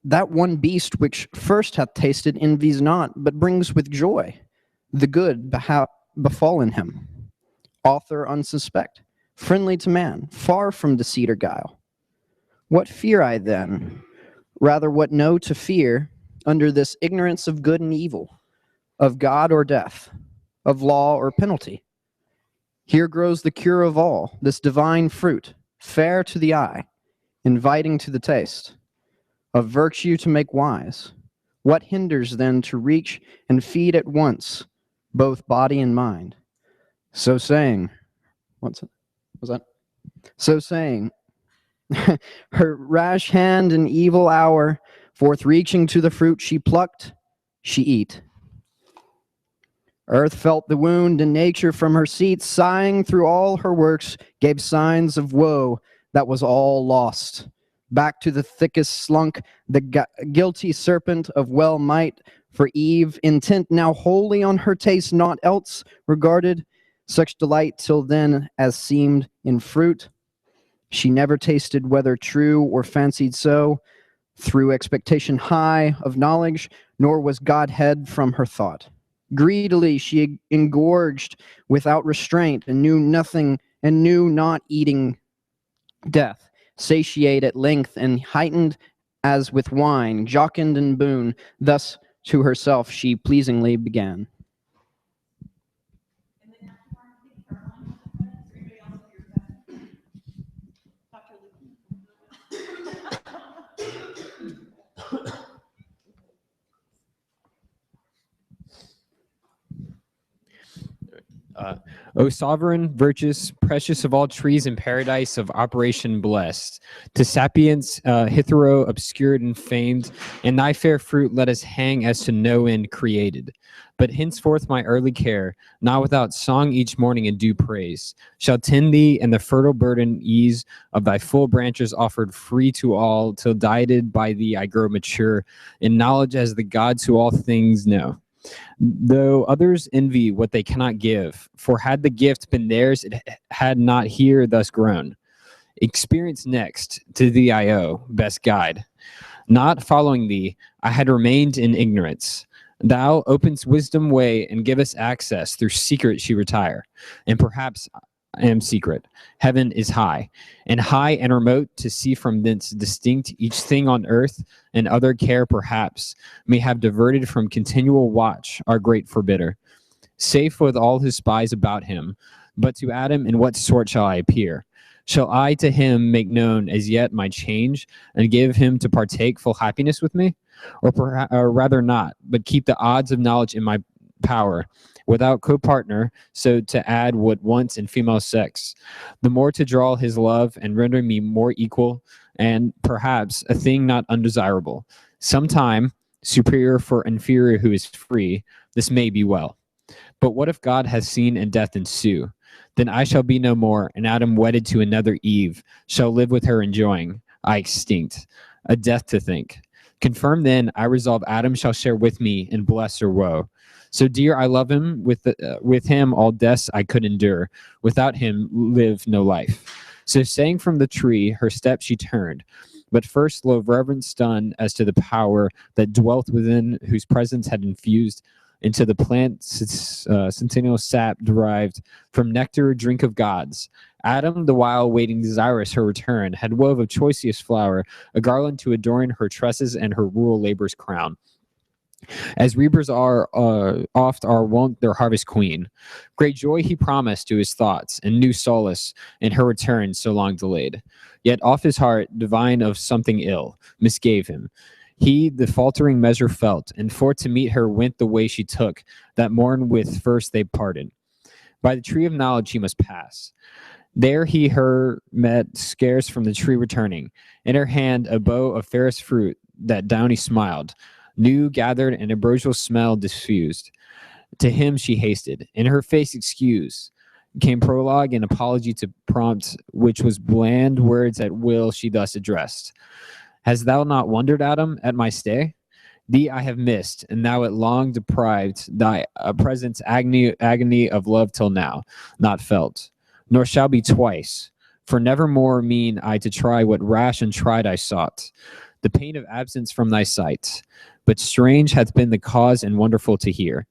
that one beast which first hath tasted envies not, but brings with joy the good befallen him. Author unsuspect, friendly to man, far from deceit or guile. What fear I then? Rather what know to fear under this ignorance of good and evil, of God or death, of law or penalty. Here grows the cure of all, this divine fruit, fair to the eye, inviting to the taste, of virtue to make wise. What hinders then to reach and feed at once both body and mind? So saying, So saying, her rash hand in evil hour, forth reaching to the fruit she plucked, she eat. Earth felt the wound, and nature from her seat, sighing through all her works, gave signs of woe that was all lost. Back to the thickest slunk, the guilty serpent of well might, for Eve, intent now wholly on her taste, naught else regarded, such delight till then as seemed in fruit. She never tasted whether true or fancied so, through expectation high of knowledge, nor was Godhead from her thought. Greedily she engorged without restraint, and knew nothing, and knew not eating death, satiate at length, and heightened as with wine, jocund and boon, thus to herself she pleasingly began. O sovereign, virtuous, precious of all trees in paradise of operation blessed, to sapience hitherto obscured and famed, in thy fair fruit let us hang as to no end created. But henceforth my early care, not without song each morning and due praise, shall tend thee and the fertile burden ease of thy full branches offered free to all, till dieted by thee I grow mature in knowledge as the gods who all things know. Though others envy what they cannot give, for had the gift been theirs, it had not here thus grown. Experience next, to thee I owe, best guide. Not following thee, I had remained in ignorance. Thou openest wisdom way and givest access, through secret she retire. And perhaps I am secret. Heaven is high, and remote to see from thence distinct each thing on earth, and other care perhaps may have diverted from continual watch our great forbidder. Safe with all his spies about him, but to Adam in what sort shall I appear? Shall I to him make known as yet my change, and give him to partake full happiness with me? Or rather not, but keep the odds of knowledge in my power, without co-partner, so to add what once in female sex, the more to draw his love and render me more equal, and perhaps a thing not undesirable, sometime superior for inferior who is free, this may be well. But what if God has seen and death ensue? Then I shall be no more, and Adam wedded to another Eve, shall live with her enjoying, I extinct, a death to think. Confirm then, I resolve Adam shall share with me in bless or woe. So dear, I love him, with him all deaths I could endure, without him live no life. So saying from the tree, her steps she turned, but first low reverence done as to the power that dwelt within, whose presence had infused into the plant centennial sap derived from nectar drink of gods. Adam, the while waiting desirous her return, had wove of choicest flower a garland to adorn her tresses and her rural labor's crown. As reapers are oft are wont their harvest queen. Great joy he promised to his thoughts, and new solace in her return so long delayed. Yet off his heart, divine of something ill, misgave him. He the faltering measure felt, and for to meet her went the way she took, that morn with first they parted. By the tree of knowledge he must pass. There he her met scarce from the tree returning, in her hand a bough of fairest fruit that downy smiled, new gathered and ambrosial smell diffused. To him she hasted, in her face excuse came prologue and apology to prompt, which was bland words at will she thus addressed. Hast thou not wondered, Adam, at my stay? Thee I have missed, and thou at long deprived thy presence agony of love till now, not felt, nor shall be twice. For nevermore mean I to try what rash and tried I sought, the pain of absence from thy sight. But strange hath been the cause and wonderful to hear.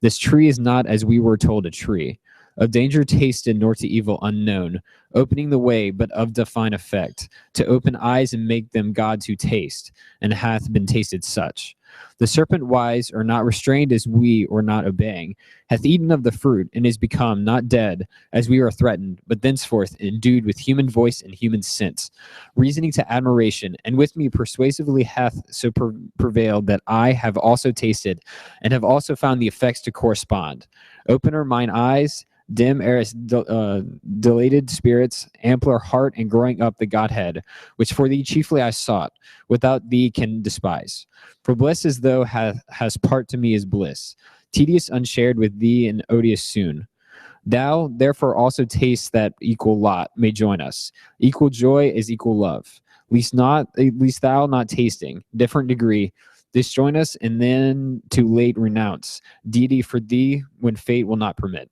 This tree is not as we were told a tree, of danger tasted nor to evil unknown, opening the way, but of divine effect, to open eyes and make them gods who taste, and hath been tasted such. The serpent wise, or not restrained as we, or not obeying, hath eaten of the fruit, and is become not dead, as we are threatened, but thenceforth endued with human voice and human sense, reasoning to admiration, and with me persuasively hath so prevailed that I have also tasted, and have also found the effects to correspond. Opener mine eyes, dim dilated spirits, ampler heart, and growing up the Godhead, which for thee chiefly I sought, without thee can despise. For bliss as though has part to me is bliss, tedious unshared with thee and odious soon. Thou therefore also taste that equal lot may join us. Equal joy is equal love. Least thou not tasting, different degree, disjoin us and then too late renounce deity for thee when fate will not permit.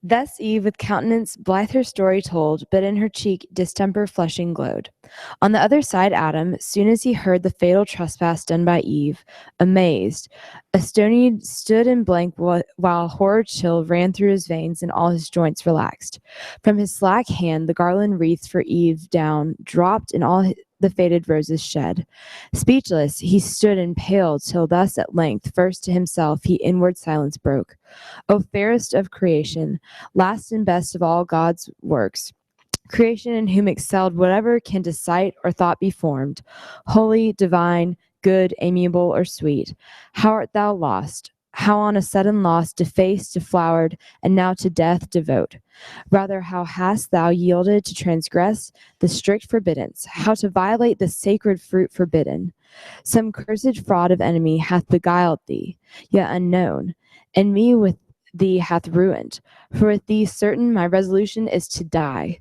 Thus Eve with countenance blithe her story told, but in her cheek distemper flushing glowed. On the other side Adam, soon as he heard the fatal trespass done by Eve, amazed, astonied stood in blank while horror chill ran through his veins and all his joints relaxed. From his slack hand the garland wreath for Eve down dropped and all the faded roses shed. Speechless he stood and paled till thus at length first to himself he inward silence broke. O fairest of creation, last and best of all God's works, creation in whom excelled whatever can to sight or thought be formed, holy, divine, good, amiable, or sweet, how art thou lost? How on a sudden loss defaced, deflowered, and now to death devote? Rather, how hast thou yielded to transgress the strict forbiddance, how to violate the sacred fruit forbidden? Some cursed fraud of enemy hath beguiled thee, yet unknown, and me with thee hath ruined. For with thee certain my resolution is to die.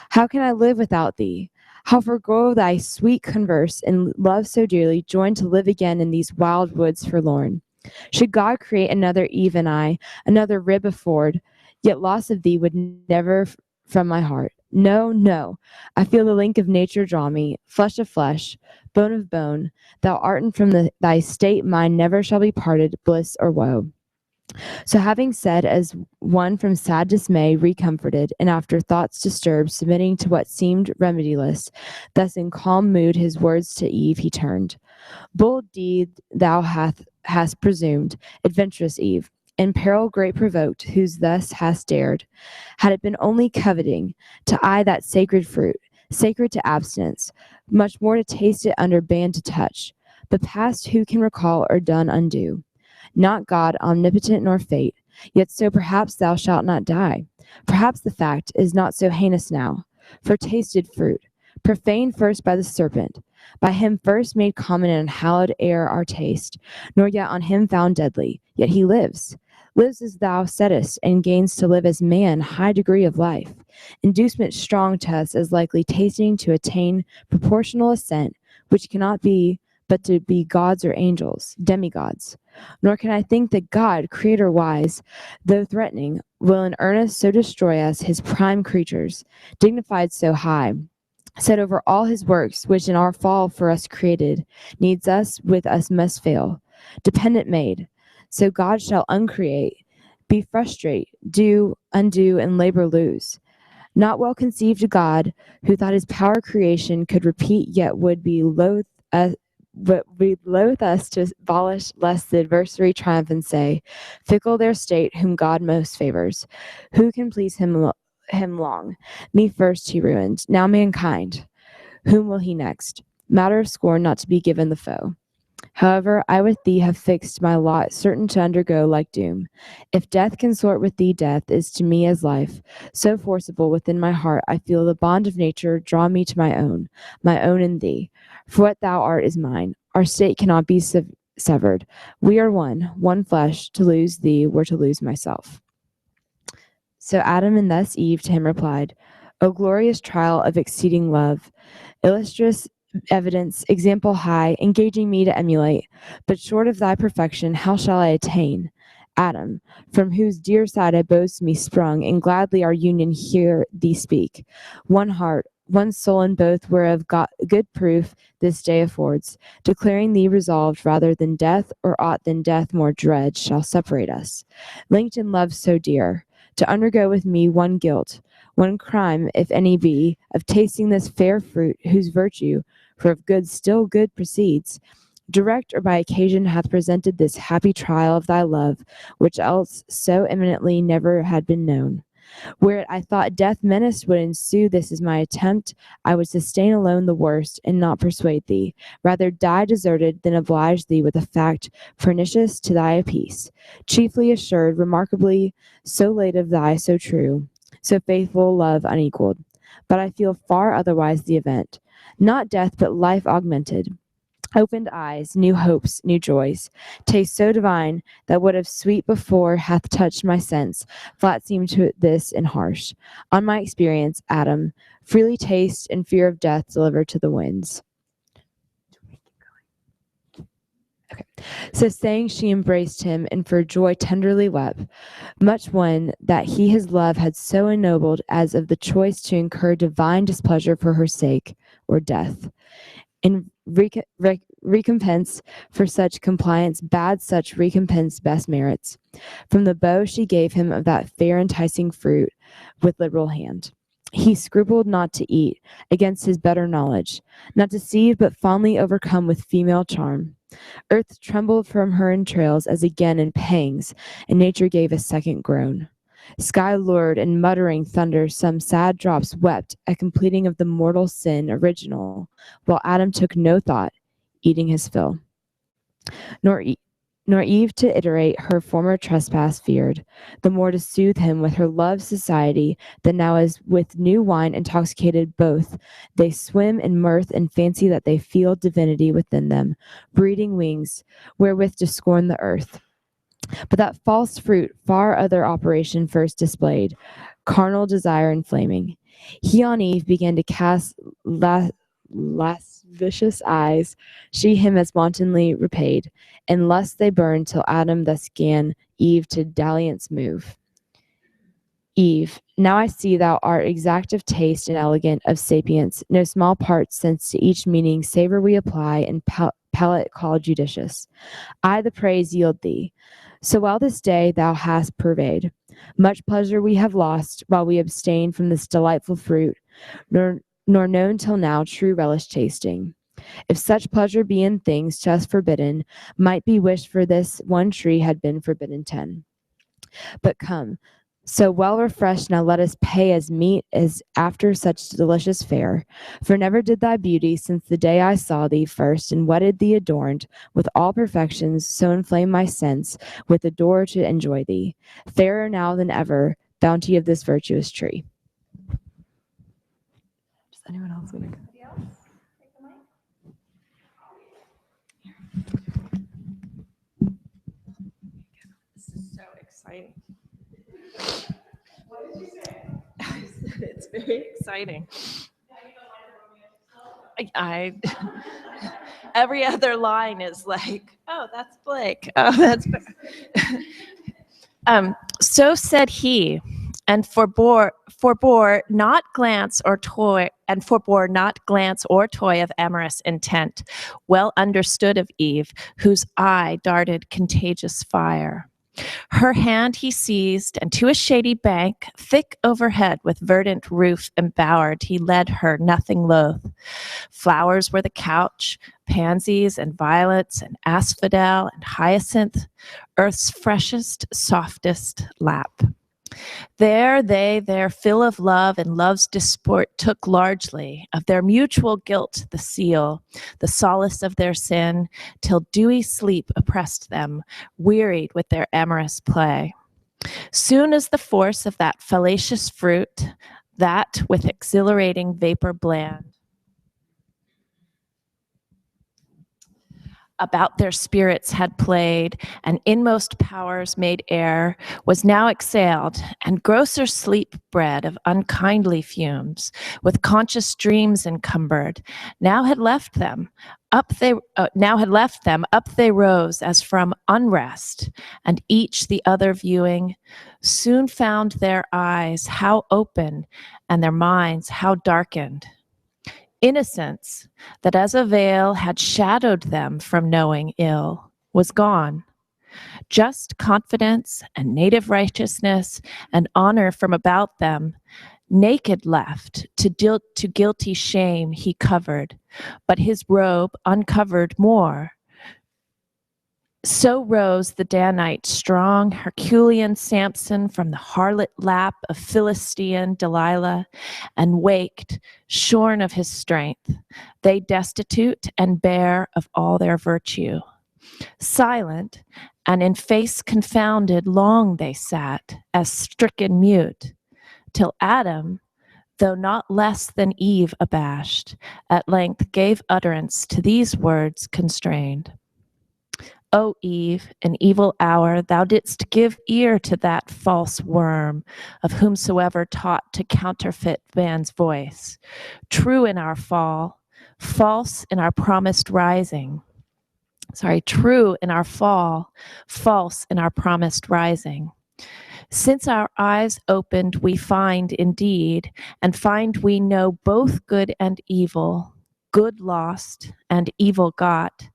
How can I live without thee? How forego thy sweet converse and love so dearly, joined to live again in these wild woods forlorn? Should God create another Eve and I, another rib afford, yet loss of thee would never from my heart. No, no, I feel the link of nature draw me, flesh of flesh, bone of bone. Thou art, and from thy state mine never shall be parted, bliss or woe. So having said, as one from sad dismay recomforted, and after thoughts disturbed, submitting to what seemed remediless, thus in calm mood his words to Eve he turned. Bold deed thou hast presumed, adventurous Eve, in peril great provoked, whose thus hast dared, had it been only coveting, to eye that sacred fruit, sacred to abstinence, much more to taste it under ban to touch, but past who can recall or done undo? Not God, omnipotent, nor fate, yet so perhaps thou shalt not die. Perhaps the fact is not so heinous now, for tasted fruit, profaned first by the serpent, by him first made common and unhallowed ere our taste, nor yet on him found deadly, yet he lives as thou saidst, and gains to live as man high degree of life, inducement strong to us as likely tasting to attain proportional assent, which cannot be but to be gods or angels, demigods. Nor can I think that God, creator wise, though threatening, will in earnest so destroy us, his prime creatures, dignified so high, set over all his works, which in our fall for us created, needs us, with us must fail, dependent made. So God shall uncreate, be frustrate, do, undo, and labor lose. Not well conceived God, who thought his power creation could repeat, yet would be loath us to abolish, lest the adversary triumph and say, fickle their state, whom God most favors. Who can please him long? Me first he ruined, now mankind. Whom will he next? Matter of scorn not to be given the foe. However, I with thee have fixed my lot, certain to undergo like doom. If death consort with thee, death is to me as life. So forcible within my heart, I feel the bond of nature draw me to my own in thee. For what thou art is mine. Our state cannot be severed. We are one flesh. To lose thee were to lose myself. So Adam and thus Eve to him replied, O glorious trial of exceeding love, illustrious evidence, example high, engaging me to emulate. But short of thy perfection, how shall I attain? Adam, from whose dear side I boast me sprung, and gladly our union hear thee speak. One heart, one soul in both, whereof good proof this day affords, declaring thee resolved rather than death, or aught than death more dread, shall separate us. Linked in love so dear, to undergo with me one guilt, one crime, if any be, of tasting this fair fruit, whose virtue, for of good still good proceeds, direct or by occasion hath presented this happy trial of thy love, which else so eminently never had been known. Where I thought death menaced would ensue, this is my attempt. I would sustain alone the worst, and not persuade thee. Rather die deserted than oblige thee with a fact pernicious to thy peace. Chiefly assured, remarkably, so late of thy so true, so faithful love unequaled. But I feel far otherwise the event. Not death, but life augmented. Opened eyes, new hopes, new joys. Taste so divine that what of sweet before hath touched my sense, flat seemed to this and harsh. On my experience, Adam, freely taste and fear of death delivered to the winds. Okay. So saying, she embraced him, and for joy tenderly wept, much won that he his love had so ennobled as of the choice to incur divine displeasure for her sake, or death. In recompense for such compliance, bade such recompense best merits. From the bow she gave him of that fair enticing fruit with liberal hand. He scrupled not to eat, against his better knowledge, not deceived, but fondly overcome with female charm. Earth trembled from her entrails as again in pangs, and nature gave a second groan. Sky lured and muttering thunder, some sad drops wept at completing of the mortal sin original, while Adam took no thought, eating his fill. Nor Eve to iterate her former trespass feared, the more to soothe him with her love's society, that now as with new wine intoxicated both, they swim in mirth and fancy that they feel divinity within them, breeding wings, wherewith to scorn the earth. But that false fruit far other operation first displayed, carnal desire inflaming. He on Eve began to cast lascivious eyes, she him as wantonly repaid, and lust they burned till Adam thus gan Eve to dalliance move. Eve, now I see thou art exact of taste and elegant of sapience, no small part, since to each meaning savor we apply, and palate call judicious. I the praise yield thee. So while this day thou hast purveyed, much pleasure we have lost, while we abstain from this delightful fruit, nor known till now true relish tasting. If such pleasure be in things to us forbidden, might be wished for this one tree had been forbidden 10. But come, so well refreshed, now let us pay as meet as after such delicious fare. For never did thy beauty, since the day I saw thee first, and wedded thee adorned with all perfections, so inflame my sense with adore to enjoy thee. Fairer now than ever, bounty of this virtuous tree. Does anyone else want to go? This is so exciting. What did you say? It's very exciting. I every other line is like, oh, that's Blake. Oh, that's so said he, and forbore not glance or toy, of amorous intent, well understood of Eve, whose eye darted contagious fire. Her hand he seized, and to a shady bank, thick overhead with verdant roof embowered, he led her, nothing loath. Flowers were the couch, pansies and violets and asphodel and hyacinth, earth's freshest, softest lap. There they their fill of love and love's disport took largely, of their mutual guilt the seal, the solace of their sin, till dewy sleep oppressed them, wearied with their amorous play. Soon as the force of that fallacious fruit, that with exhilarating vapor bland, about their spirits had played, and inmost powers made air, was now exhaled, and grosser sleep bred of unkindly fumes, with conscious dreams encumbered, now had left them. Up they rose as from unrest, and each the other viewing, soon found their eyes how open, and their minds how darkened. Innocence, that as a veil had shadowed them from knowing ill, was gone. Just confidence and native righteousness and honor from about them, naked left, to guilty shame he covered, but his robe uncovered more. So rose the Danite strong Herculean Samson from the harlot lap of Philistine Delilah, and waked, shorn of his strength, they destitute and bare of all their virtue. Silent and in face confounded long they sat, as stricken mute, till Adam, though not less than Eve abashed, at length gave utterance to these words constrained. O Eve, in evil hour thou didst give ear to that false worm, of whomsoever taught to counterfeit man's voice, true in our fall, false in our promised rising. True in our fall, false in our promised rising. Since our eyes opened, we find indeed, and find we know both good and evil, good lost and evil got,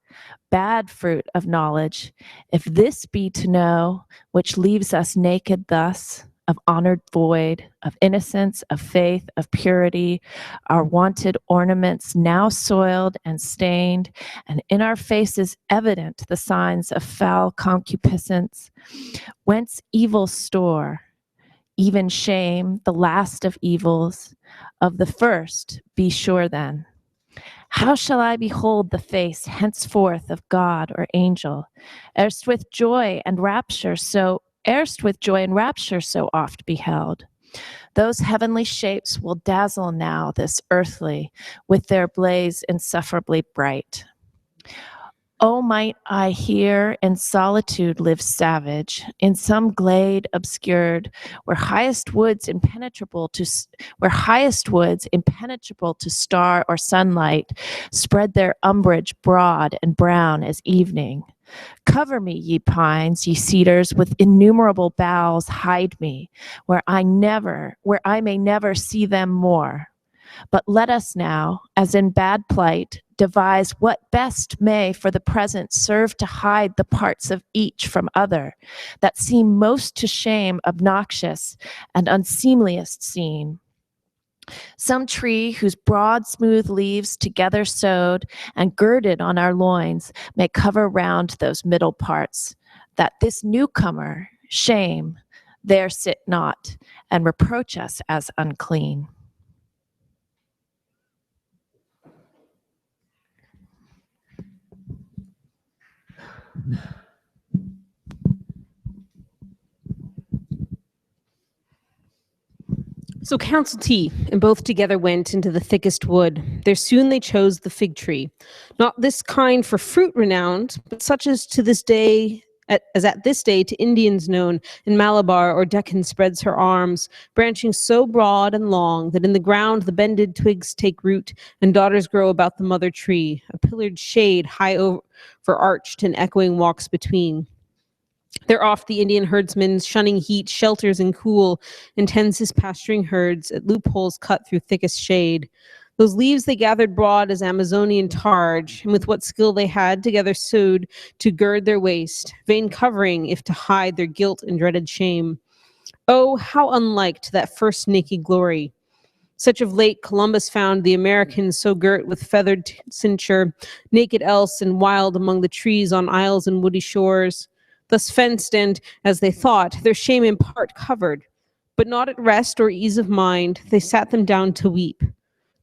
bad fruit of knowledge, if this be to know, which leaves us naked thus, of honored void, of innocence, of faith, of purity, our wanted ornaments now soiled and stained, and in our faces evident the signs of foul concupiscence, whence evil store, even shame, the last of evils, of the first be sure then. How shall I behold the face henceforth of God or angel, erst with joy and rapture so oft beheld? Those heavenly shapes will dazzle now this earthly, with their blaze insufferably bright. Oh, might I here in solitude live savage, in some glade obscured, where highest woods impenetrable to star or sunlight spread their umbrage broad and brown as evening. Cover me, ye pines, ye cedars, with innumerable boughs hide me, where I may never see them more. But let us now, as in bad plight, devise what best may for the present serve to hide the parts of each from other, that seem most to shame obnoxious and unseemliest seen. Some tree whose broad smooth leaves together sewed and girded on our loins may cover round those middle parts, that this newcomer, shame, there sit not, and reproach us as unclean. So counsel T, and both together went into the thickest wood. There soon they chose the fig tree, not this kind for fruit renowned, but such as to this day, as at this day to Indians known, in Malabar or Deccan spreads her arms, branching so broad and long that in the ground the bended twigs take root, and daughters grow about the mother tree, a pillared shade high over arched and echoing walks between. There oft the Indian herdsman, shunning heat, shelters in cool, and tends his pasturing herds at loopholes cut through thickest shade. Those leaves they gathered broad as Amazonian targe, and with what skill they had together sewed to gird their waist, vain covering if to hide their guilt and dreaded shame. Oh, how unlike to that first naked glory! Such of late Columbus found the Americans so girt with feathered cincture, naked else and wild among the trees on isles and woody shores. Thus fenced and, as they thought, their shame in part covered, But not at rest or ease of mind, they sat them down to weep.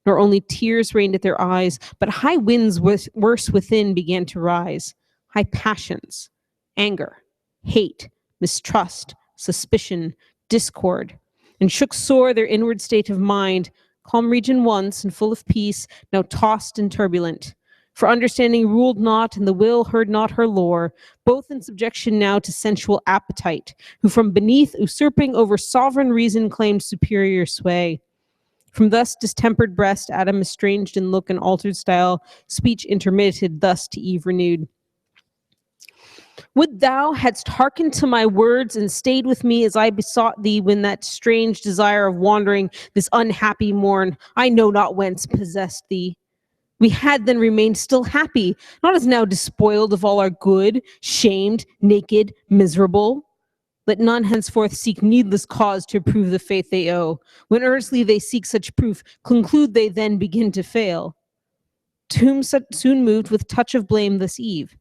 Nor only tears rained at their eyes, but high winds worse within began to rise. High passions, anger, hate, mistrust, suspicion, discord, and shook sore their inward state of mind, calm region once and full of peace, now tossed and turbulent. For understanding ruled not, and the will heard not her lore, both in subjection now to sensual appetite, who from beneath usurping over sovereign reason claimed superior sway. From thus distempered breast, Adam estranged in look and altered style, speech intermitted thus to Eve renewed. Would thou hadst hearkened to my words and stayed with me as I besought thee when that strange desire of wandering this unhappy morn, I know not whence, possessed thee. We had then remained still happy, not as now despoiled of all our good, shamed, naked, miserable. Let none henceforth seek needless cause to prove the faith they owe. When earnestly they seek such proof, conclude they then begin to fail. To whom soon moved with touch of blame this Eve.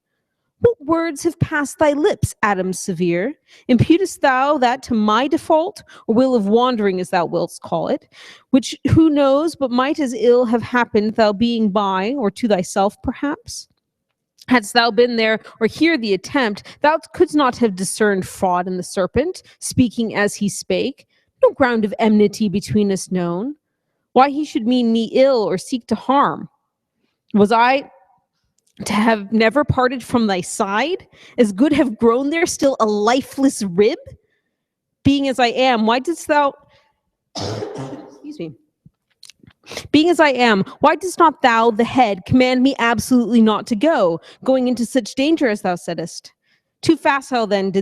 What words have passed thy lips, Adam severe? Imputest thou that to my default, or will of wandering, as thou wilt call it, which who knows but might as ill have happened, thou being by, or to thyself perhaps? Hadst thou been there, or hear the attempt, thou couldst not have discerned fraud in the serpent, speaking as he spake. No ground of enmity between us known. Why he should mean me ill, or seek to harm? Was I to have never parted from thy side, as good have grown there still a lifeless rib? Being as I am, why didst thou excuse me. Being as I am, why dost not thou, the head, command me absolutely not to go, going into such danger as thou saidst? Too facile then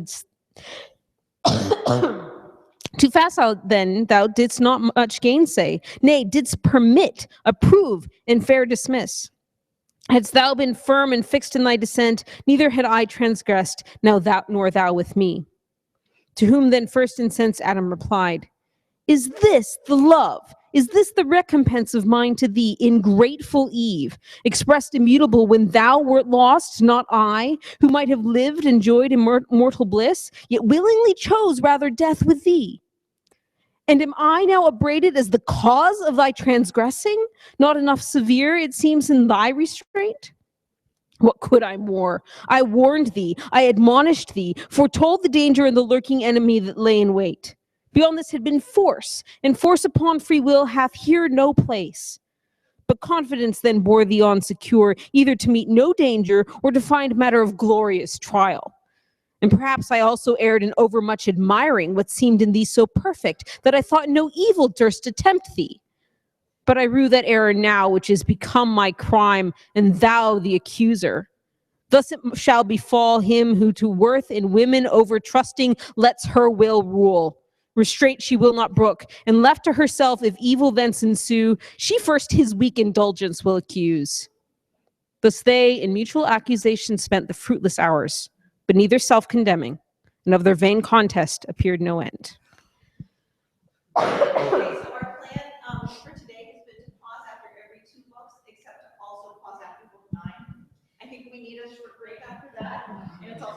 thou didst not much gainsay, nay, didst permit, approve, and fair dismiss. Hadst thou been firm and fixed in thy dissent, neither had I transgressed, now thou nor thou with me. To whom then first incensed Adam replied, Is this the love? Is this the recompense of mine to thee, ingrateful Eve, expressed immutable when thou wert lost, not I, who might have lived, enjoyed immortal bliss, yet willingly chose rather death with thee? And am I now upbraided as the cause of thy transgressing? Not enough severe, it seems, in thy restraint? What could I more? I warned thee, I admonished thee, foretold the danger and the lurking enemy that lay in wait. Beyond this had been force, and force upon free will hath here no place. But confidence then bore thee on secure, either to meet no danger, or to find matter of glorious trial. And perhaps I also erred in overmuch admiring what seemed in thee so perfect, that I thought no evil durst attempt thee. But I rue that error now, which is become my crime, and thou the accuser. Thus it shall befall him who to worth in women over trusting lets her will rule. Restraint she will not brook, and left to herself, if evil thence ensue, she first his weak indulgence will accuse. Thus they in mutual accusation spent the fruitless hours, but neither self-condemning, and of their vain contest appeared no end. Okay, so our plan for today has been to pause after every 2 books, except to also pause after book 9. I think we need a short break after that, and it's also